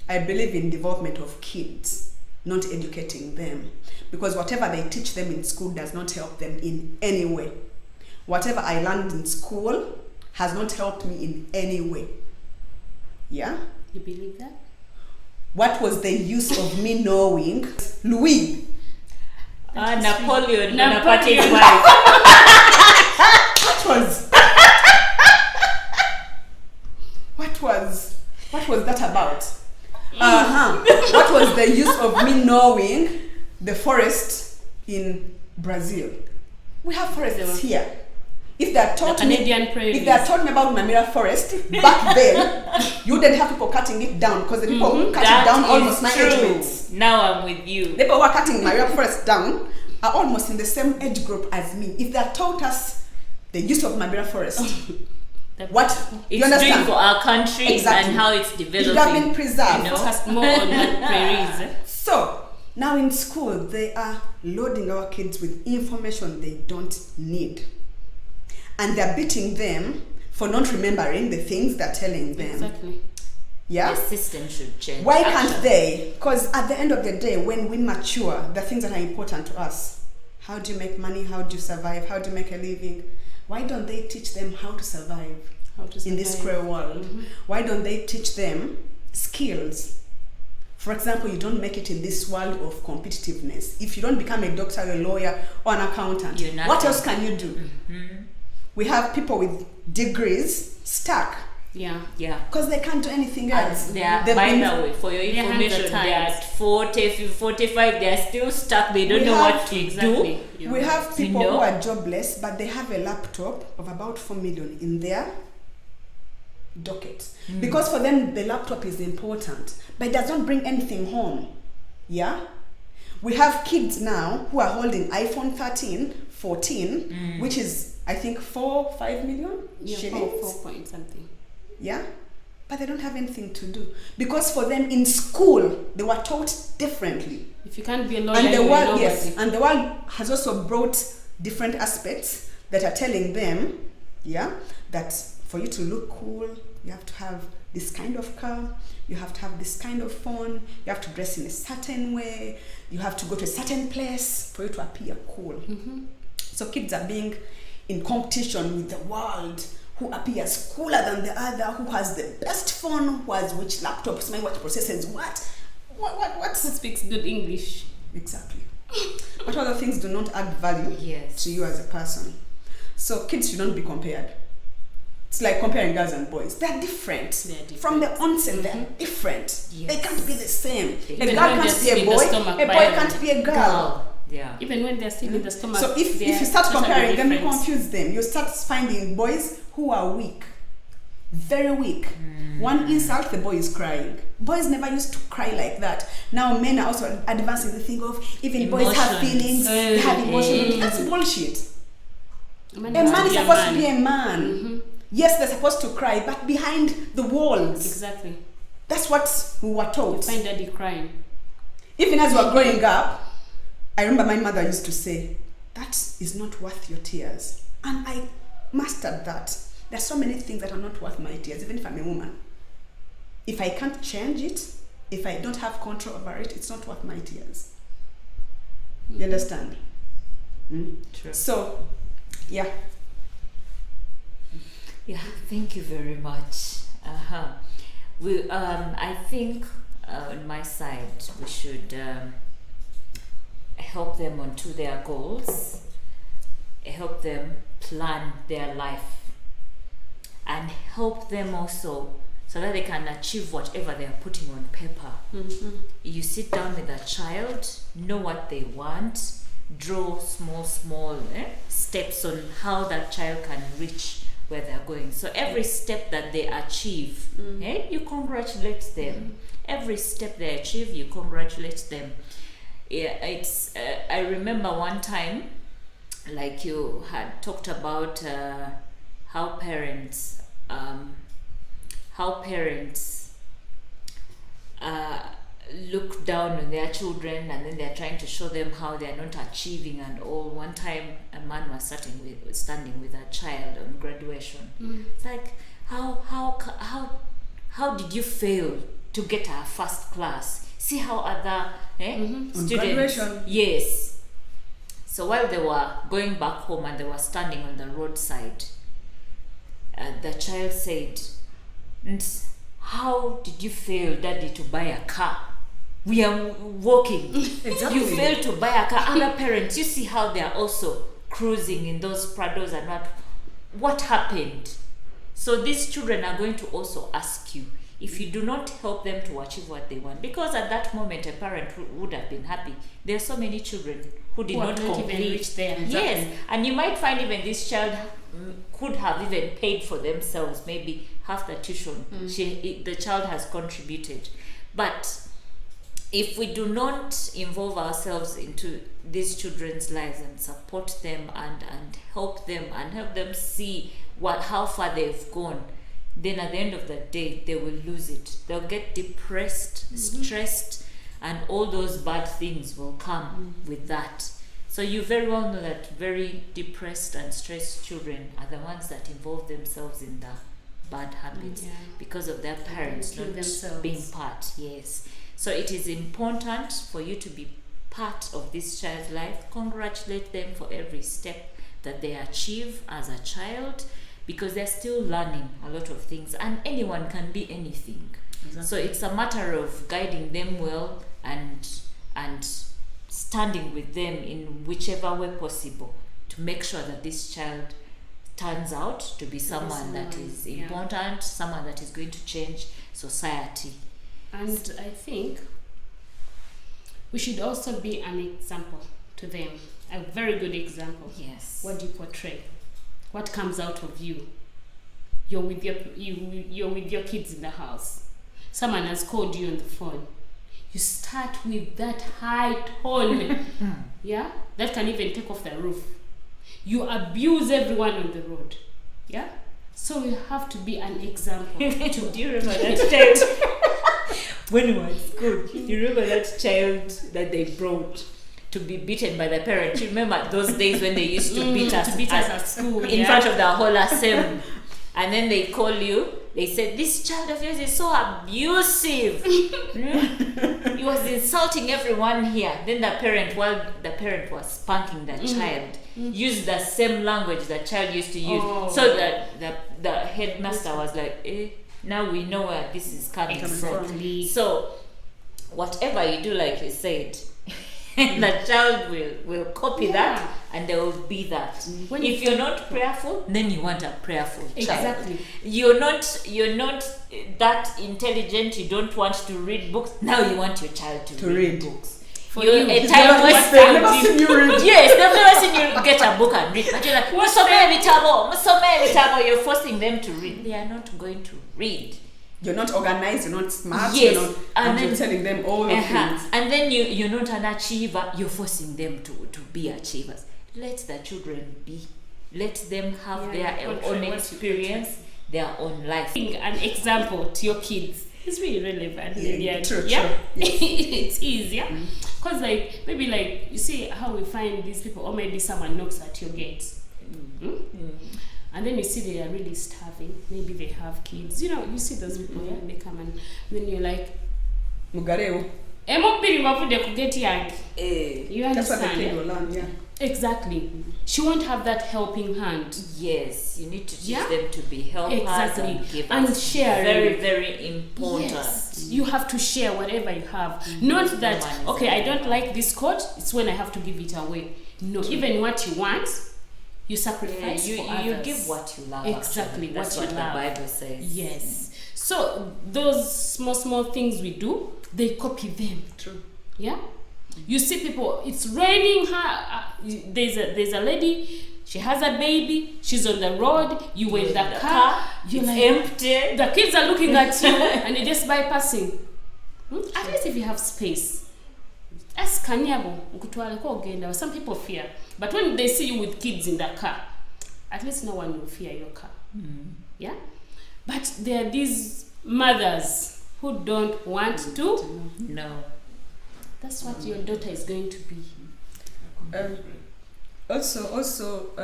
I believe in development of kids, not educating them. Because whatever they teach them in school does not help them in any way. Whatever I learned in school has not helped me in any way. Yeah? You believe that? What was the use of me knowing Louis? Napoleon. Napoleon's wife. What was that about? What was the use of me knowing the forest in Brazil? We have forests here. If they had taught me about Namira Forest back then, you wouldn't have people cutting it down, because the people who cut it down almost my age mates. Now I'm with you. The people who are cutting Namira Forest down are almost in the same age group as me. If they had taught us the use of Namira Forest, what it's doing for our country and how it's developing. It would have been preserved. You know, focus more on prairies. So now in school, they are loading our kids with information they don't need. And they're beating them for not remembering the things they're telling them. Exactly. Yeah? The system should change. Why can't they? Because at the end of the day, when we mature, the things that are important to us. How do you make money? How do you survive? How do you make a living? Why don't they teach them how to survive in this cruel world? Why don't they teach them skills? For example, you don't make it in this world of competitiveness. If you don't become a doctor, a lawyer, or an accountant, what else can you do? We have people with degrees stuck. Yeah. Because they can't do anything else. They are, by the way, for your information, they are at 40, 45, they are still stuck. They don't know what to do. We have people who are jobless, but they have a laptop of about 4 million in their docket. Because for them, the laptop is important, but it does not bring anything home. Yeah? We have kids now who are holding iPhone 13, 14, which is, I think, 4-5 million shillings. 4 point something. Yeah, but they don't have anything to do because for them in school they were taught differently. If you can't be a lawyer, And the you will world, know yes, what it- and the world has also brought different aspects that are telling them, yeah, that for you to look cool, you have to have this kind of car, you have to have this kind of phone, you have to dress in a certain way, you have to go to a certain place for you to appear cool. Mm-hmm. So kids are being in competition with the world. Who appears cooler than the other? Who has the best phone? Who has which laptops? What processors? What? Who speaks good English? Exactly. But other things do not add value to you as a person. So kids should not be compared. It's like comparing girls and boys. They're different. From the onset. They're different. Yes. They can't be the same. Even A girl when can't they're be a in the boy. stomach A boy biology. can't be a girl. Yeah. Even when they're still in the stomach. So if you start comparing them, you confuse them. You start finding boys who are weak, very weak. One insult, the boy is crying. Boys never used to cry like that. Now men are also advancing the thing of even boys have feelings, they have emotions. That's bullshit. A man is supposed to be a man. Mm-hmm. Yes, they're supposed to cry, but behind the walls. Exactly. That's what we were taught. Find daddy crying. Even as we were growing up, I remember my mother used to say, that is not worth your tears. And I mastered that. There's so many things that are not worth my tears, even if I'm a woman. If I can't change it, if I don't have control over it, it's not worth my tears. You understand? True. So, yeah. Yeah, thank you very much. I think on my side we should help them onto their goals, help them plan their life, and help them also so that they can achieve whatever they are putting on paper. Mm-hmm. You sit down with a child, know what they want, draw small steps on how that child can reach where they're going. So every step that they achieve, you congratulate them. Every step they achieve, you congratulate them. Yeah, it's. I remember one time, like you had talked about how parents look down on their children, and then they're trying to show them how they're not achieving and all. One time a man was standing with a child on graduation. It's like, how did you fail to get a first class? See how other students, graduation. Yes. So while they were going back home and they were standing on the roadside, the child said, "And how did you fail, Daddy, to buy a car? We are walking. Exactly. You failed to buy a car." Other parents, you see how they are also cruising in those Prados and what happened? So these children are going to also ask you if you do not help them to achieve what they want. Because at that moment, a parent would have been happy. There are so many children who did not complete. Even reach there. Yes, and you might find even this child could have even paid for themselves, maybe half the tuition the child has contributed. But if we do not involve ourselves into these children's lives and support them and help them see how far they've gone, then at the end of the day they will lose it. They'll get depressed, stressed, and all those bad things will come with that. So you very well know that very depressed and stressed children are the ones that involve themselves in the bad habits because of their parents not being part. Yes. So it is important for you to be part of this child's life. Congratulate them for every step that they achieve as a child, because they're still learning a lot of things, and anyone can be anything. Exactly. So it's a matter of guiding them well and standing with them in whichever way possible to make sure that this child turns out to be someone that is important, someone that is going to change society. And I think we should also be an example to them, a very good example. Yes. What do you portray? What comes out of you? You're with your kids in the house. Someone has called you on the phone. You start with that high tone, that can even take off the roof. You abuse everyone on the road. Yeah? So you have to be an example. Do you remember that child? When we were in school, you remember that child that they brought to be beaten by the parents? You remember those days when they used to beat us at school in front of the whole assembly? And then they call you, they said, this child of yours is so abusive. He was insulting everyone here. Then the parent, while the parent was spanking the child, used the same language the child used to use. So that the headmaster was like, now we know where this is coming from. So whatever you do, like you said, the child will copy that, and they will be that. If you're not prayerful, then you want a prayerful child. Exactly. You're not that intelligent, you don't want to read books, now you want your child to read books. For you, a time waster. They've never seen you read. Yes, they've never seen you get a book and read. But you're like, musome vitabo, you're forcing them to read. They are not going to read. You're not organized, you're not smart, Yes, you're not, and you're telling them all the things. And then you're not an achiever, you're forcing them to be achievers. Let the children be. Let them have their own experience, their own life. An example to your kids is really relevant. True. It's easier. Because maybe you see how we find these people, or maybe someone knocks at your gate. And then you see they are really starving. Maybe they have kids. You see those people, they come and then you're like, Mugareo. You understand? That's what the kid will learn, Exactly. She won't have that helping hand. Yes, you need to teach them to be helpers and givers. And share. Very, very important. Yes. You have to share whatever you have. Not that, I don't like this coat, it's when I have to give it away. No, even what you want, you sacrifice for others. You give what you love. Exactly. That's what the Bible says. Yes. So those small things we do, they copy them. True. Yeah. You see people, it's raining. There's a lady. She has a baby. She's on the road. You were in the car. You're like empty. The kids are looking at you, and you're just bypassing. At least if you have space. Some people fear, but when they see you with kids in the car, at least no one will fear your car. Yeah, but there are these mothers who don't want to. No, that's what your daughter is going to be. Also,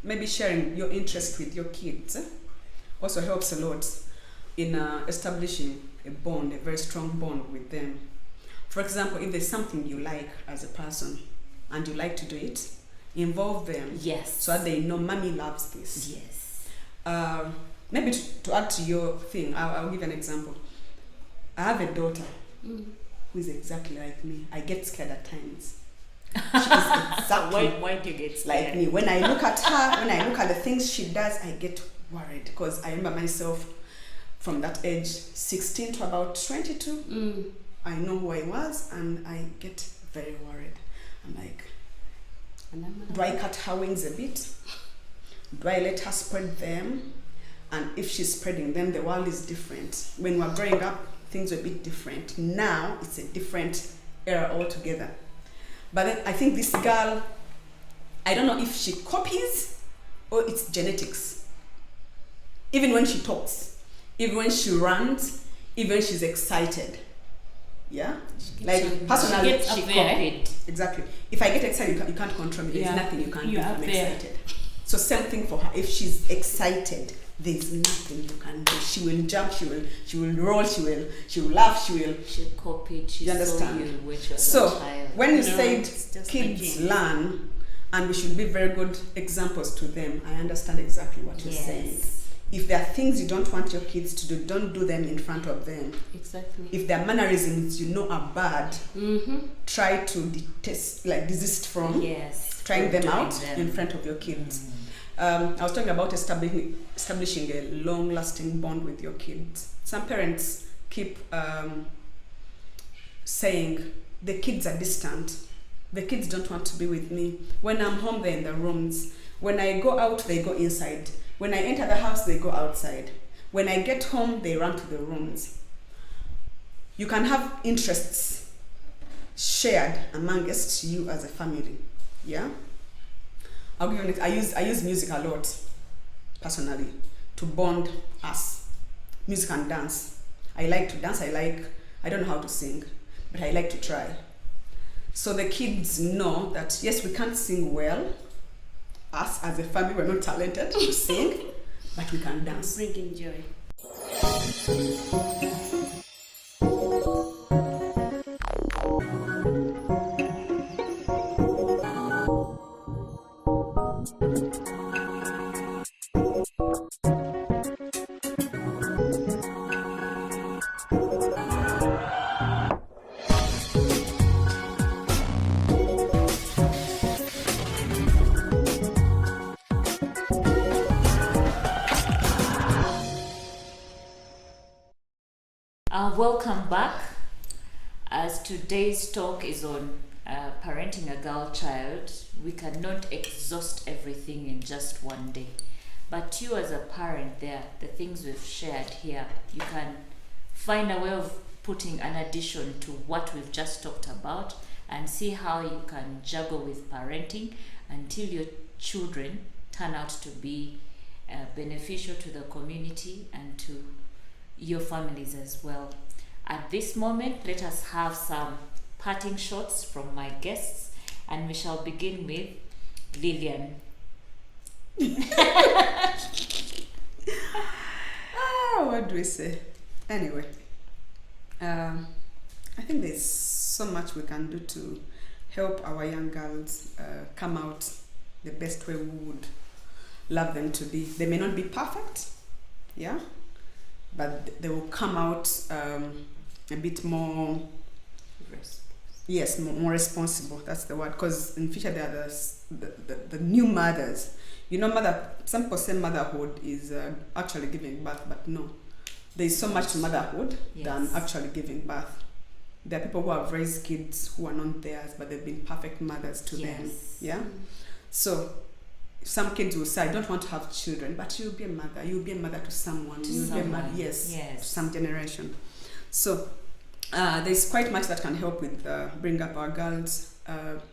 maybe sharing your interest with your kids also helps a lot in establishing a very strong bond with them. For example, if there's something you like as a person and you like to do it, involve them. Yes. So that they know mommy loves this. Yes. Maybe to add to your thing, I'll give an example. I have a daughter who is exactly like me. I get scared at times. She is exactly Why do you get scared? like me. When I look at her, when I look at the things she does, I get worried because I remember myself from that age, 16 to about 22. I know who I was and I get very worried. I'm like, do I cut her wings a bit? Do I let her spread them? And if she's spreading them, the world is different. When we were growing up, things were a bit different. Now, it's a different era altogether. But then I think this girl, I don't know if she copies or it's genetics. Even when she talks, even when she runs, even when she's excited. Yeah, like personally, she copied. Exactly. If I get excited, you can't control me. There's nothing you can do if I'm excited. So same thing for her. If she's excited, there's nothing you can do. She will jump. She will roll. She will laugh. She copied. You understand? You when she was so a child. when you said kids learn, and we should be very good examples to them, I understand exactly what you're saying. If there are things you don't want your kids to do, don't do them in front of them. Exactly. If there are mannerisms you know are bad, try to desist from trying them out in front of your kids. I was talking about establishing a long-lasting bond with your kids. Some parents keep saying, the kids are distant. The kids don't want to be with me. When I'm home, they're in the rooms. When I go out, they go inside. When I enter the house, they go outside. When I get home, they run to the rooms. You can have interests shared amongst you as a family, yeah? I'll give you an, I use music a lot, personally, to bond us. Music and dance. I like to dance. I don't know how to sing, but I like to try. So the kids know that yes, we can't sing well. Us as a family, we're not talented to sing, but we can dance. Bringing joy. Welcome back, as today's talk is on parenting a girl child. We cannot exhaust everything in just one day, but you as a parent, the things we've shared here, you can find a way of putting an addition to what we've just talked about and see how you can juggle with parenting until your children turn out to be beneficial to the community and to your families as well. At this moment, let us have some parting shots from my guests, and we shall begin with Lillian. What do we say? Anyway, I think there's so much we can do to help our young girls come out the best way we would love them to be. They may not be perfect, yeah, but they will come out a bit more, more responsible. That's the word. Because in future there are the new mothers. You know, some people say motherhood is actually giving birth, but no, there is so much to motherhood than actually giving birth. There are people who have raised kids who are not theirs, but they've been perfect mothers to them. Yeah. So some kids will say, I don't want to have children, but you'll be a mother. You'll be a mother to someone. You'll be a mother, to some generation. So there's quite much that can help with bring up our girls.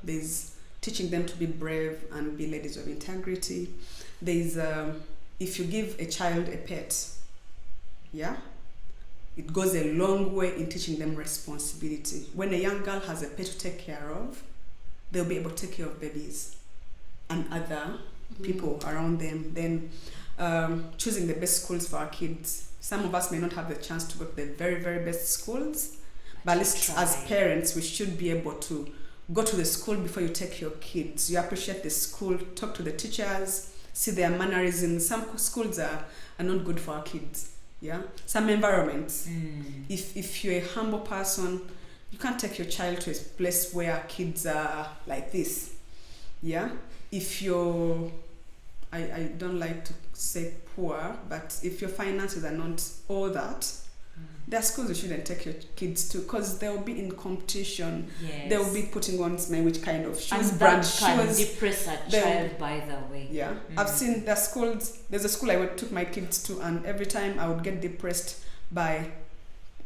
There's teaching them to be brave and be ladies of integrity. There's if you give a child a pet, it goes a long way in teaching them responsibility. When a young girl has a pet to take care of, they'll be able to take care of babies and other people around them. Then choosing the best schools for our kids. Some of us may not have the chance to go to the very, very best schools, but at least as parents, we should be able to go to the school before you take your kids. You appreciate the school, talk to the teachers, see their mannerisms. Some schools are not good for our kids. Yeah, some environments. If you're a humble person, you can't take your child to a place where kids are like this. Yeah, if you're, I don't like to say poor, but if your finances are not all that, there are schools you shouldn't take your kids to, because they'll be in competition. They'll be putting on which kind of shoes, and brand that can shoes. Depress a child, by the way. Yeah, I've seen the schools. There's a school I took my kids to, and every time I would get depressed by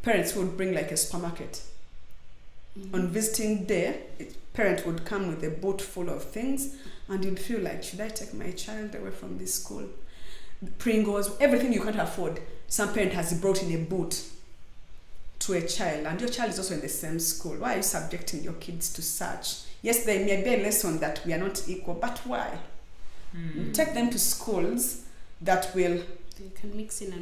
parents who would bring like a supermarket. On visiting day, parent would come with a boat full of things, and you'd feel like, should I take my child away from this school? Pringles, everything you can't afford. Some parent has brought in a boot to a child, and your child is also in the same school. Why are you subjecting your kids to such? Yes, there may be a lesson that we are not equal, but why? Take them to schools that will They can mix in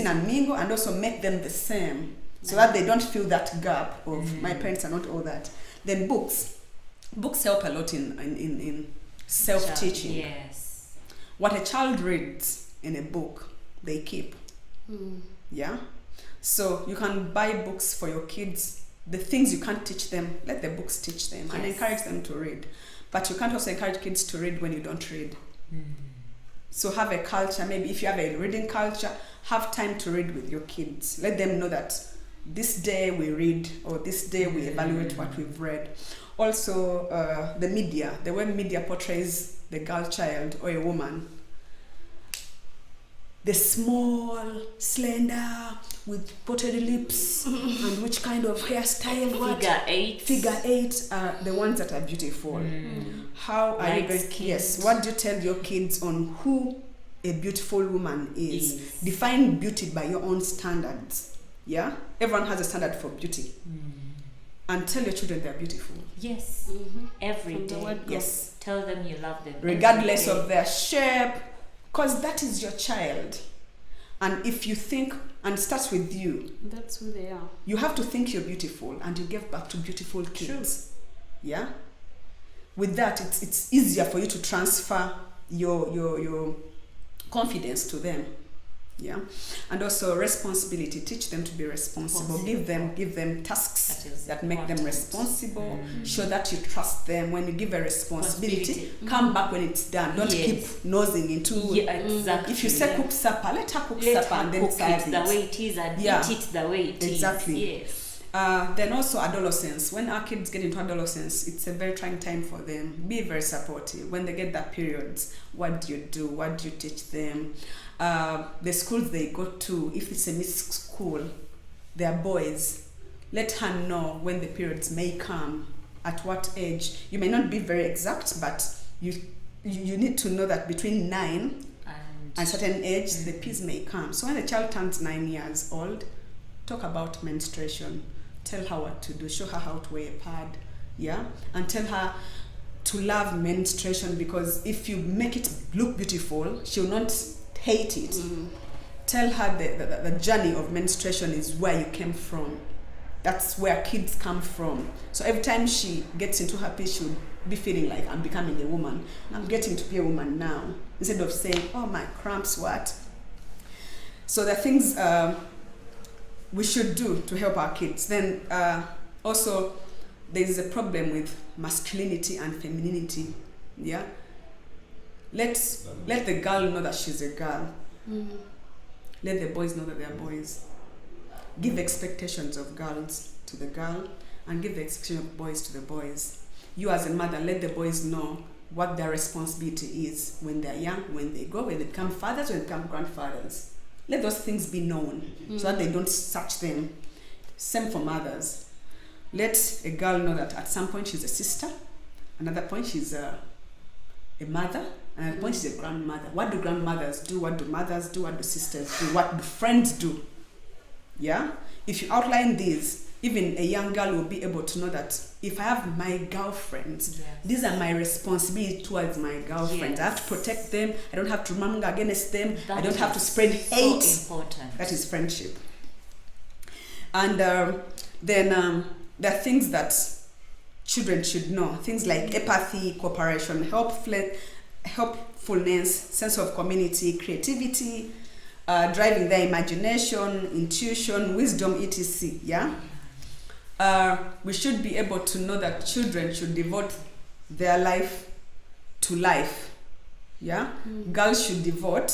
and mingle, and also make them the same, so that they don't feel that gap of my parents are not all that. Then books help a lot in self-teaching. Yes. What a child reads in a book, they keep. Yeah. So you can buy books for your kids. The things you can't teach them, let the books teach them and encourage them to read. But you can't also encourage kids to read when you don't read. So have a culture. Maybe if you have a reading culture, have time to read with your kids. Let them know that this day we read, or this day we evaluate what we've read. Also, the media, the way media portrays the girl child or a woman. the small, slender, with potted lips, and which kind of hairstyle, what? Figure eight are the ones that are beautiful. How are you going? Yes. What do you tell your kids on who a beautiful woman is? Yes. Define beauty by your own standards. Yeah? Everyone has a standard for beauty. And tell your children they're beautiful. Yes. Every From the day. word go. Yes. Tell them you love them. Regardless every day. of their shape, because that is your child. And if you think, and it starts with you, That's who they are. you have to think you're beautiful, and you give back to beautiful kids. Yeah? With that, it's easier for you to transfer your confidence to them. Yeah, and also responsibility. Teach them to be responsible. Give them tasks that make them important. responsible. Show that you trust them. When you give a responsibility, come back when it's done. Don't Yes. keep nosing into. Yeah, exactly. If you say cook supper, let her cook Let supper her and then cook serve it the way it is and Yeah. eat it the way it is. Exactly. Yes. Then also adolescence. When our kids get into adolescence, it's a very trying time for them. Be very supportive. When they get that periods, what do you do? What do you teach them? The schools they go to, if it's a mixed school, they are boys. Let her know when the periods may come, at what age. You may not be very exact, but you need to know that between 9 and certain age, the periods may come. So when a child turns 9 years old, talk about menstruation. Tell her what to do. Show her how to wear a pad. Yeah? And tell her to love menstruation, because if you make it look beautiful, she'll not hate it. Tell her the journey of menstruation is where you came from. That's where kids come from. So every time she gets into her period, she'll be feeling like, I'm becoming a woman. I'm getting to be a woman now. Instead of saying, oh, my cramps, what? So the things we should do to help our kids. Then also, there's a problem with masculinity and femininity. Yeah? Let the girl know that she's a girl. Let the boys know that they're boys. Give expectations of girls to the girl, and give the expectation of boys to the boys. You as a mother, let the boys know what their responsibility is when they're young, when they become fathers, when they become grandfathers. Let those things be known so that they don't search them. Same for mothers. Let a girl know that at some point she's a sister, another point she's a mother, another point she's a grandmother. What do grandmothers do? What do mothers do? What do sisters do? What do friends do? Yeah? If you outline these, even a young girl will be able to know that if I have my girlfriends, these are my responsibility towards my girlfriends. I have to protect them. I don't have to murmur against them. I don't have to spread hate. So important. That is friendship. And then there are things that children should know. Things like empathy, cooperation, helpfulness, sense of community, creativity, driving their imagination, intuition, wisdom, etc. Yeah? We should be able to know that children should devote their life to life. Yeah? Girls should devote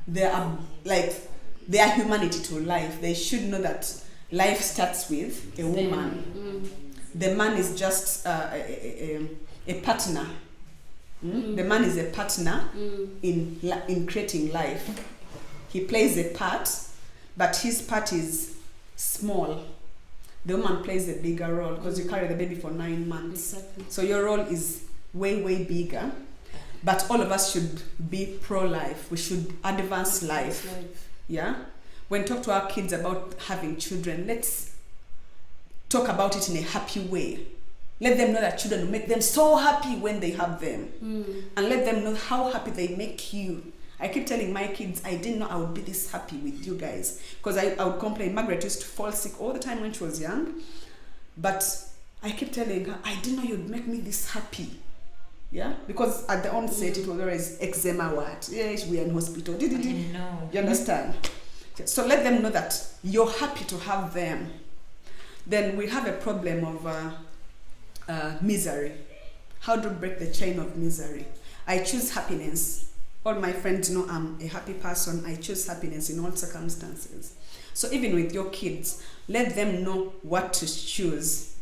their humanity to life. They should know that life starts with a woman. The man is just a partner. The man is a partner in creating life. He plays a part, but his part is small. The woman plays a bigger role because you carry the baby for 9 months. Exactly. So your role is way, way bigger. But all of us should be pro-life. We should advance life. Yeah? When we talk to our kids about having children, let's talk about it in a happy way. Let them know that children will make them so happy when they have them. And let them know how happy they make you. I keep telling my kids, I didn't know I would be this happy with you guys. Because I would complain. Margaret used to fall sick all the time when she was young. But I keep telling her, I didn't know you'd make me this happy. Yeah? Because at the onset, it was always eczema what? Yes, we are in hospital. No. You understand? So let them know that you're happy to have them. Then we have a problem of misery. How to break the chain of misery? I choose happiness. All my friends know I'm a happy person. I choose happiness in all circumstances. So even with your kids, let them know what to choose.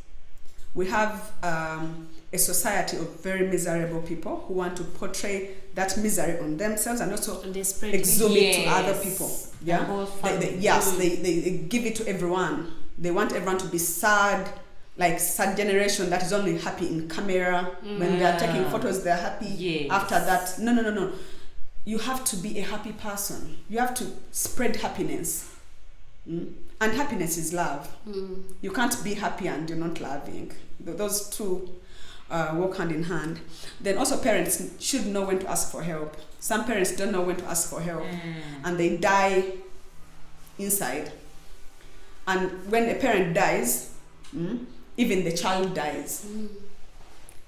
we have a society of very miserable people who want to portray that misery on themselves and also And they spread exhume it to Yes. other people. Yeah, The whole they give it to everyone. They want everyone to be sad, like sad generation that is only happy in camera. When they are taking photos, they're happy. Yes. After that, no. You have to be a happy person. You have to spread happiness. And happiness is love. You can't be happy and you're not loving. Those two work hand in hand. Then also parents should know when to ask for help. Some parents don't know when to ask for help and they die inside. And when a parent dies, even the child dies.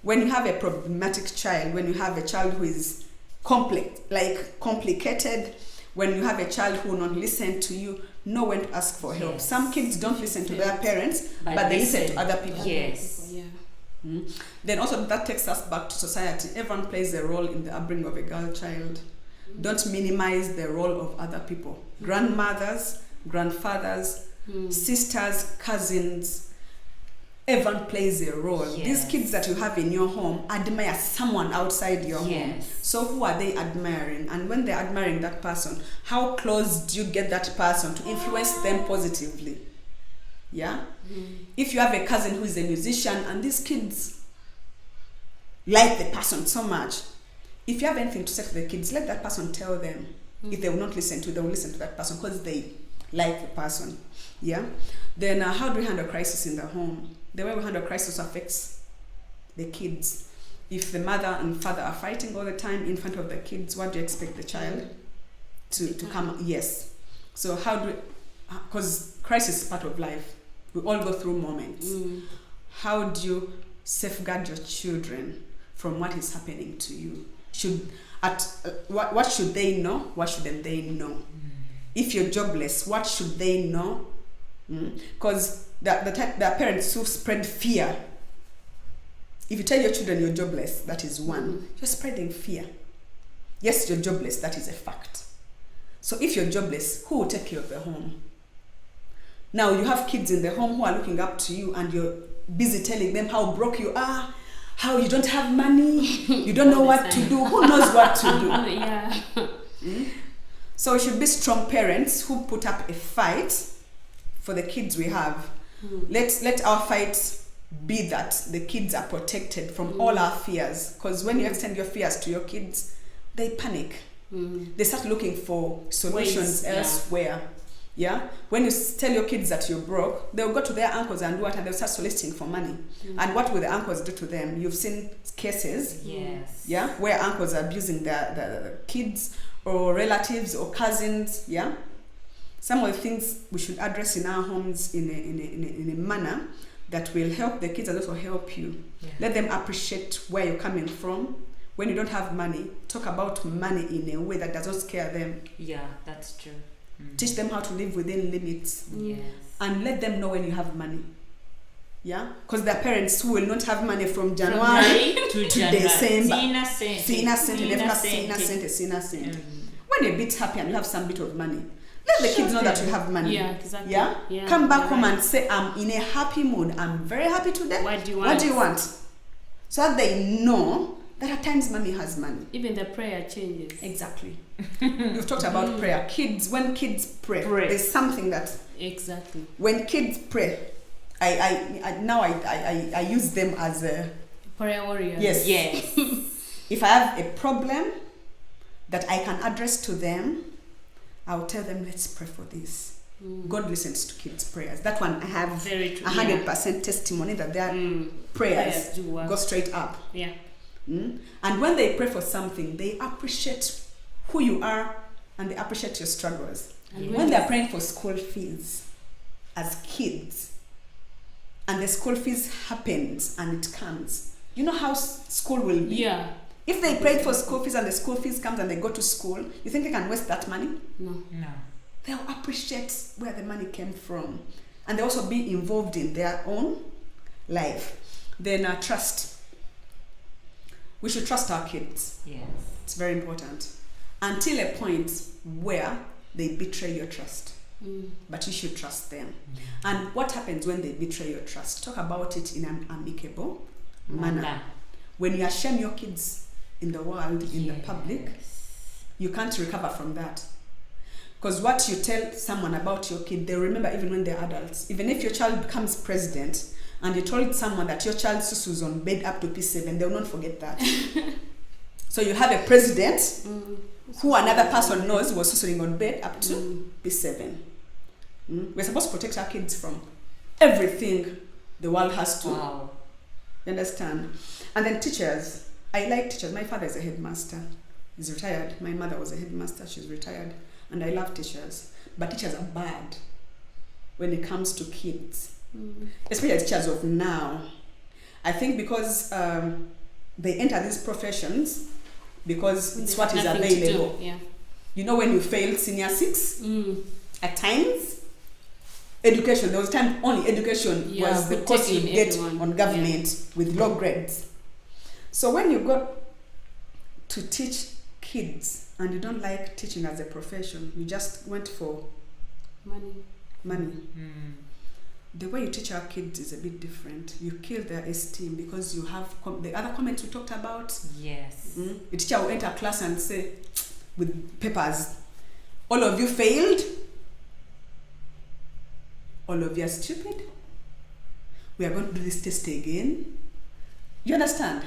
When you have a problematic child, when you have a child who is complicated, when you have a child who will not listen to you, know when to ask for help. Yes. Some kids don't listen to their parents, but they listen to other people. Yes. Yeah. Then also that takes us back to society. Everyone plays a role in the upbringing of a girl child. Don't minimize the role of other people. Grandmothers, grandfathers, sisters, cousins, everyone plays a role. Yes. These kids that you have in your home admire someone outside your home. Yes. So who are they admiring? And when they're admiring that person, how close do you get that person to influence them positively? Yeah? If you have a cousin who is a musician and these kids like the person so much, if you have anything to say to the kids, let that person tell them. If they will not listen to, they will listen to that person because they like the person. Yeah? Then how do we handle crisis in the home? The way we handle crisis affects the kids. If the mother and father are fighting all the time in front of the kids, what do you expect the child to come? Yes. So how do we, because crisis is part of life. We all go through moments. How do you safeguard your children from what is happening to you? What should they know? What shouldn't they know? If you're jobless, what should they know? Because the parents who spread fear. If you tell your children you're jobless, that is one. You're spreading fear. Yes, you're jobless, that is a fact. So if you're jobless, who will take care of the home? Now you have kids in the home who are looking up to you and you're busy telling them how broke you are, how you don't have money, you don't know what to do. Who knows what to do? Yeah. So we should be strong parents who put up a fight for the kids we have. Let our fight be that the kids are protected from all our fears. Because when you extend your fears to your kids, they panic. They start looking for solutions elsewhere. Yeah. When you tell your kids that you're broke, they'll go to their uncles and do what, and they'll start soliciting for money. And what will the uncles do to them? You've seen cases, yeah, where uncles are abusing the kids or relatives or cousins. Yeah. Some of the things we should address in our homes in a manner that will help the kids and also help you. Let them appreciate where you're coming from. When you don't have money, talk about money in a way that does not scare them. Yeah, that's true. Teach them how to live within limits. Yes. And let them know when you have money. Yeah? Because there are parents who will not have money from January to December. Sina. When you're a bit happy and you have some bit of money, let the kids know that you have money. Yeah, exactly. Yeah? Come back home and say, I'm in a happy mood. I'm very happy today. What do you want? What do you want? So that they know that at times mommy has money. Even the prayer changes. Exactly. You've talked about prayer. When kids pray, there's something that exactly. When kids pray, I use them as a prayer warrior. Yes. If I have a problem that I can address to them, I'll tell them, let's pray for this. God listens to kids' prayers. That one I have 100% testimony that their prayers go straight up. Yeah. And when they pray for something, they appreciate who you are and they appreciate your struggles. When they're praying for school fees as kids, and the school fees happens and it comes, you know how school will be? Yeah. If they prayed for school fees and the school fees comes and they go to school, you think they can waste that money? No. They'll appreciate where the money came from. And they also be involved in their own life. Then trust. We should trust our kids. Yes. It's very important. Until a point where they betray your trust. but you should trust them. And what happens when they betray your trust? Talk about it in an amicable manner. When you shame your kids in the world, in the public, you can't recover from that. Because what you tell someone about your kid, they'll remember even when they're adults. Even if your child becomes president and you told someone that your child susu was on bed up to P7, they'll not forget that. So you have a president who another person knows was susuing on bed up to P7. We're supposed to protect our kids from everything the world has to. Wow. You understand? And then teachers. I like teachers. My father is a headmaster. He's retired. My mother was a headmaster. She's retired. And I love teachers. But teachers are bad when it comes to kids. Especially teachers of now. I think because they enter these professions because it's what is available. Yeah. You know, when you failed senior 6, at times, education, there was a time only education was the course you get on government with low grades. So when you got to teach kids and you don't like teaching as a profession, you just went for money. The way you teach our kids is a bit different. You kill their esteem because you have the other comments we talked about. Yes. A teacher will enter a class and say, with papers, all of you failed. All of you are stupid. We are going to do this test again. You understand?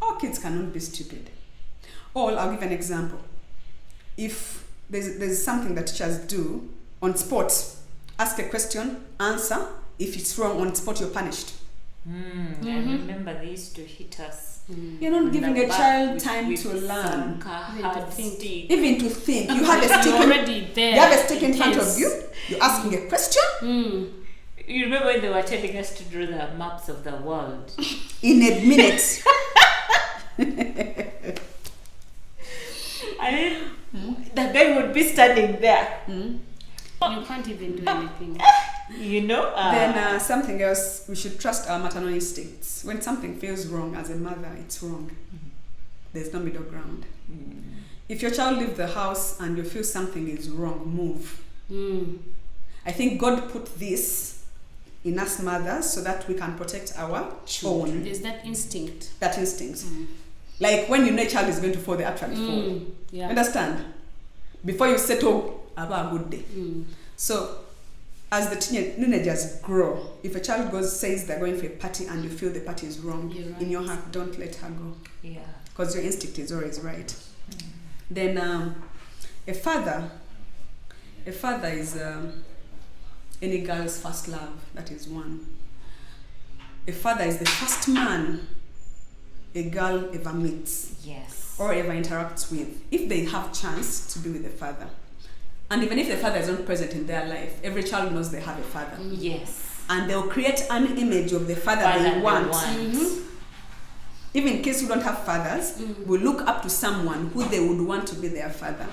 Our kids cannot be stupid. Or I'll give an example. If there's something that teachers do on sport, ask a question, answer. If it's wrong on spot, you're punished. I remember they used to hit us. You're not giving a child time to learn. Even to think. You have a stick already there. You have a stick in front of you. You're asking a question. You remember when they were telling us to draw the maps of the world? In a minute. I mean, the guy would be standing there. You can't even do anything. You know? Then something else, we should trust our maternal instincts. When something feels wrong as a mother, it's wrong. There's no middle ground. If your child leaves the house and you feel something is wrong, move. I think God put this in us mothers so that we can protect our children. There's that instinct. That instinct. Like when you know a child is going to fall, they actually fall. Yeah. Understand? Before you settle, have a good day. So, as the teenagers grow, if a child says they're going for a party and you feel the party is wrong, in your heart, don't let her go. Yeah. Because your instinct is always right. Then a father is any girl's first love. That is one. A father is the first man a girl ever meets. Yes. Or ever interacts with, if they have chance to be with a father. And even if the father is not present in their life, every child knows they have a father. Yes. And they'll create an image of the father they want. Even kids who don't have fathers will look up to someone who they would want to be their father.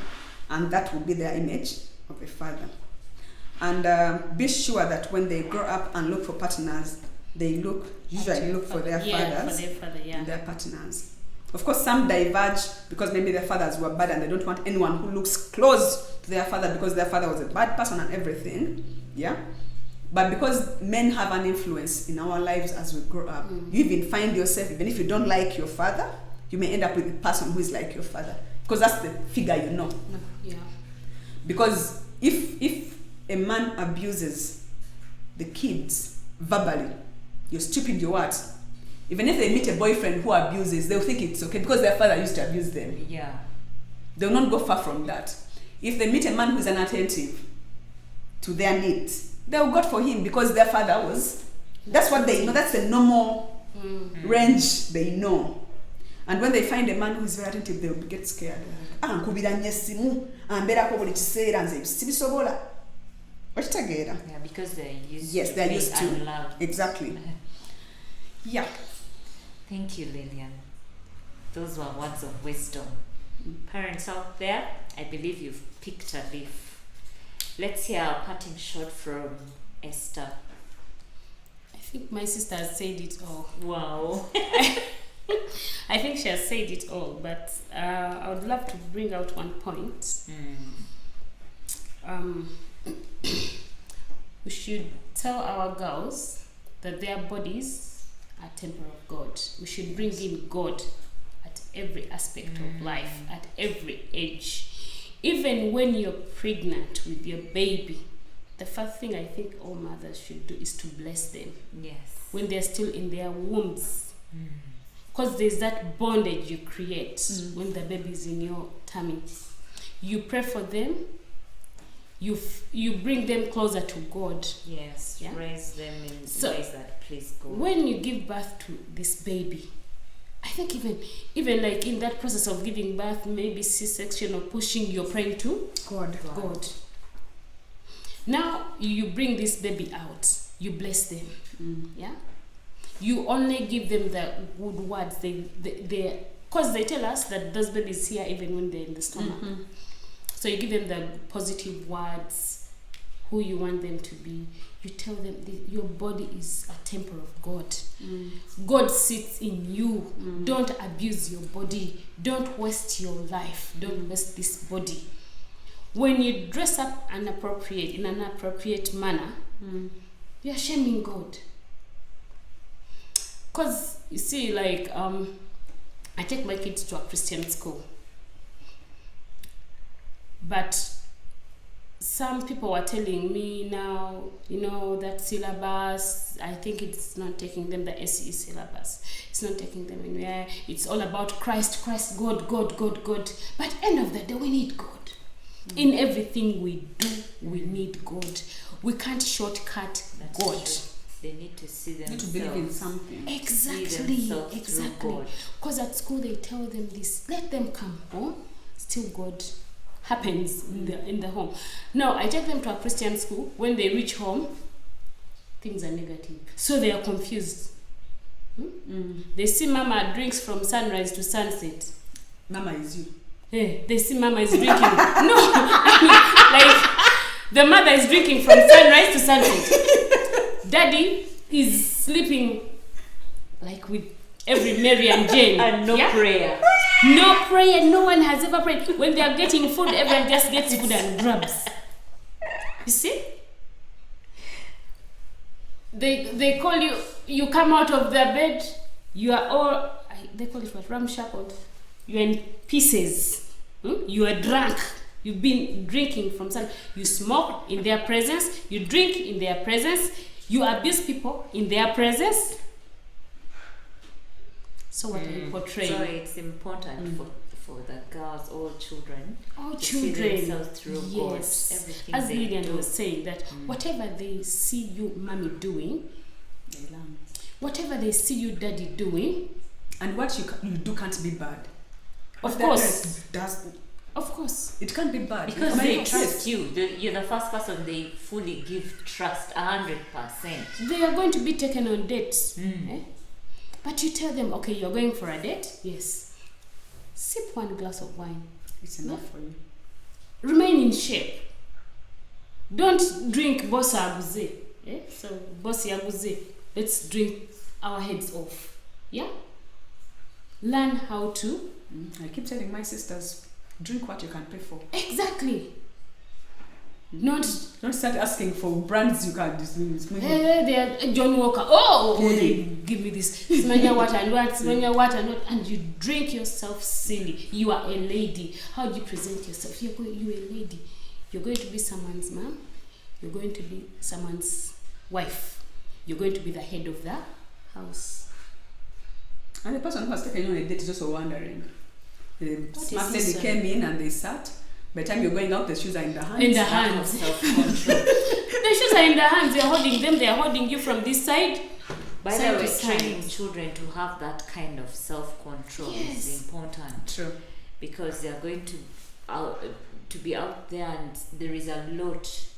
And that will be their image of a father. And be sure that when they grow up and look for partners, they usually look for their fathers and their partners. Of course, some diverge because maybe their fathers were bad and they don't want anyone who looks close to their father because their father was a bad person and everything. Yeah? But because men have an influence in our lives as we grow up, you even find yourself, even if you don't like your father, you may end up with a person who is like your father. Because that's the figure you know. Yeah. Because if a man abuses the kids verbally, you're stupid, you're what? Even if they meet a boyfriend who abuses, they'll think it's okay because their father used to abuse them. Yeah. They'll not go far from that. If they meet a man who's inattentive to their needs, they'll go for him because their father was. That's what they know. That's the normal range they know. And when they find a man who's very attentive, they'll get scared. Yeah, because they're used yes, to they're being used to. unloved. Exactly. Yeah. Thank you, Lillian. Those were words of wisdom. Parents out there, I believe you've picked a leaf. Let's hear a parting shot from Esther. I think my sister has said it all. Wow. I think she has said it all, but I would love to bring out one point. we should tell our girls that their bodies are temple of God. We should bring in God at every aspect of life, at every age. Even when you're pregnant with your baby, the first thing I think all mothers should do is to bless them. Yes. When they're still in their wombs. Because there's that bondage you create when the baby's in your tummy. You pray for them. You bring them closer to God. Yes. Yeah? Raise them in ways that please God. When you give birth to this baby, I think even like in that process of giving birth, maybe C-section or pushing, you're praying to God. Now you bring this baby out. You bless them. Yeah. You only give them the good words. Because they tell us that those babies hear even when they're in the stomach. So you give them the positive words, who you want them to be. You tell them your body is a temple of God. God sits in you. Don't abuse your body. Don't waste your life. Don't waste this body. When you dress up in an appropriate manner, you're shaming God. Because, you see, like, I take my kids to a Christian school. But some people were telling me now, that syllabus, I think it's not taking them, the SE syllabus. It's not taking them anywhere. It's all about Christ, God. But end of the day, we need God. In everything we do, we need God. We can't shortcut God. True. They need to see themselves. Need to believe in something. Exactly. Because at school they tell them this. Let them come home. Still God happens in the home. Now I take them to a Christian school. When they reach home, things are negative. So they are confused. They see Mama drinks from sunrise to sunset. Mama is you. Hey, they see Mama is drinking. No, I mean, like the mother is drinking from sunrise to sunset. Daddy is sleeping like with every Mary and Jane. And no prayer. No prayer. No one has ever prayed. When they are getting food, everyone just gets food and grabs. You see? They call you. You come out of their bed. You are all. They call it what? Ramshackled. You are in pieces. You are drunk. You've been drinking from sun. You smoke in their presence. You drink in their presence. You abuse people in their presence. So what are you portraying? So it's important for the girls, all children, to children, see themselves through God. Everything as they Lillian do. was saying, that whatever they see you, mommy, doing, They learn. whatever they see you, daddy, doing, And what you do can't be bad. of course, Of course, it can't be bad Because they trust you. You're the first person they fully give trust 100%. they are going to be taken on dates. But you tell them, okay, you're going for a date? Yes. Sip one glass of wine. It's enough for you. Remain in shape. Don't drink bossa aguze. So bossy aguze. Let's drink our heads off. Yeah? Learn how to. I keep telling my sisters, drink what you can pay for. Exactly. Don't start asking for brands you can't use. Hey, they are John Walker. They give me this. Smanya what and what, smanya what and what. And you drink yourself silly. You are a lady. How do you present yourself? You're a lady. You're going to be someone's mom. You're going to be someone's wife. You're going to be the head of the house. And the person who has taken you on a date is also wondering. The smart lady this, came in and they sat. By the time you're going out, the shoes are in the hands. In the hands. Self-control. The shoes are in the hands. They're holding them. They're holding you from this side. By side the way, to side. training children to have that kind of self-control is important. True. Because they are going to be out there, and there is a lot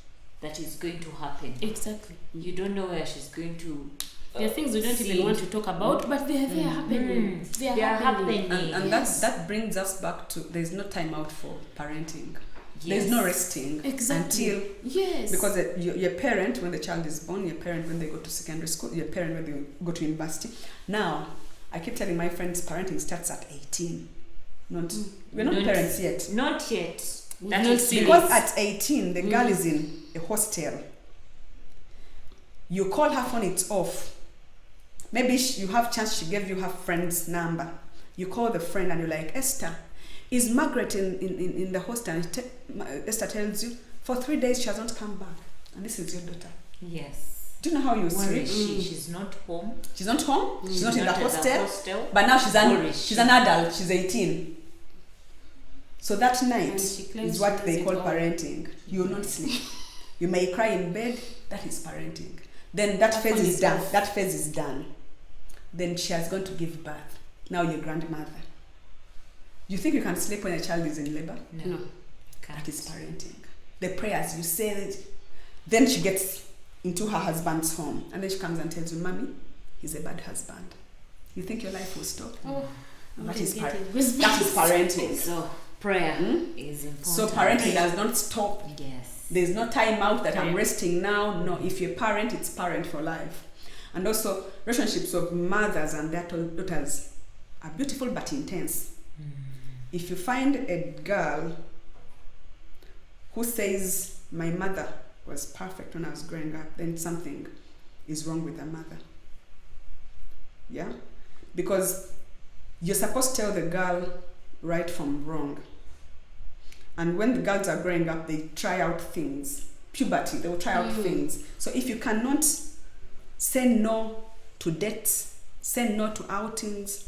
that is going to happen. Exactly. You don't know where she's going to. There are things we don't even want to talk about, but they are happening. They are happening. And that brings us back to there's no time out for parenting. There's no resting until because your parent when the child is born, your parent when they go to secondary school, your parent when they go to university. Now, I keep telling my friends parenting starts at 18. We're not parents yet. Not yet. That not is serious. Because at 18, the girl is in a hostel. You call her phone, it's off. Maybe you have chance, she gave you her friend's number. You call the friend and you're like, Esther, is Margaret in the hostel? And Esther tells you, for 3 days she hasn't come back. And this is your daughter. Yes. Do you know how you Where see? is she? She's not home. She's not home. She's not in the Not at hostel. But now Where is she's she? an adult. She's 18. So that night And she claims is what she they does call it all. parenting. You will not sleep. You may cry in bed. That is parenting. Then that phase phone is is done. off. That phase is done. Then she has gone to give birth. Now you're grandmother. You think you can sleep when a child is in labor? No. Can't. That is parenting. The prayers you say it. Then she gets into her husband's home, and then she comes and tells you, "Mommy, he's a bad husband." You think your life will stop? Oh, That I'm is getting that goosebumps. is parenting. So prayer Hmm? is important. So parenting does not stop. Yes. There's no time out that I'm Yeah. resting now. No, if you're a parent, it's parent for life. And also, relationships of mothers and their daughters are beautiful but intense. If you find a girl who says, "My mother was perfect when I was growing up," then something is wrong with the mother. Yeah? Because you're supposed to tell the girl right from wrong. And when the girls are growing up, they try out things. Puberty, they will try out things. So if you cannot say no to dates, say no to outings,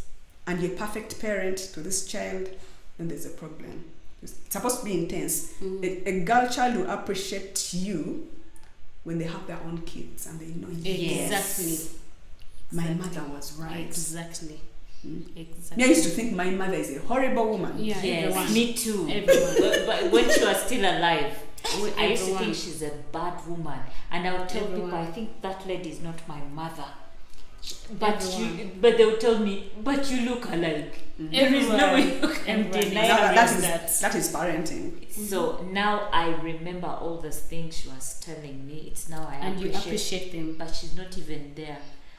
and you're a perfect parent to this child, then there's a problem. It's supposed to be intense. A girl child will appreciate you when they have their own kids and they know, Yes. Exactly. my mother was right. Exactly. Mm. Exactly. Me, I used to think my mother is a horrible woman. Yeah, Yes, everyone. me too. Everyone. But when she was still alive, I used to Everyone. think she's a bad woman, and I would tell people, Everyone. I think that lady is not my mother. But Everyone. but they would tell me, but you look alike. There is no way you can Everyone. deny That is parenting. So now I remember all those things she was telling me. It's now I And you appreciate them. but she's not even there.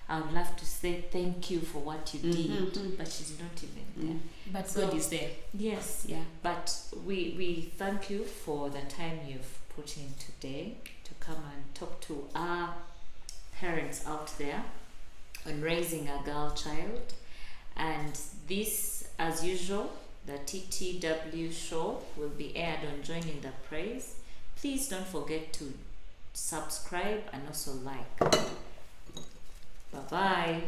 I would love to say thank you for what you did, Mhm. but she's not even there. But So- God is there. Yes, yeah. But we thank you for the time you've put in today to come and talk to our parents out there on raising a girl child. And this, as usual, the TTW show will be aired on Joining the Praise. Please don't forget to subscribe and also like. Bye-bye.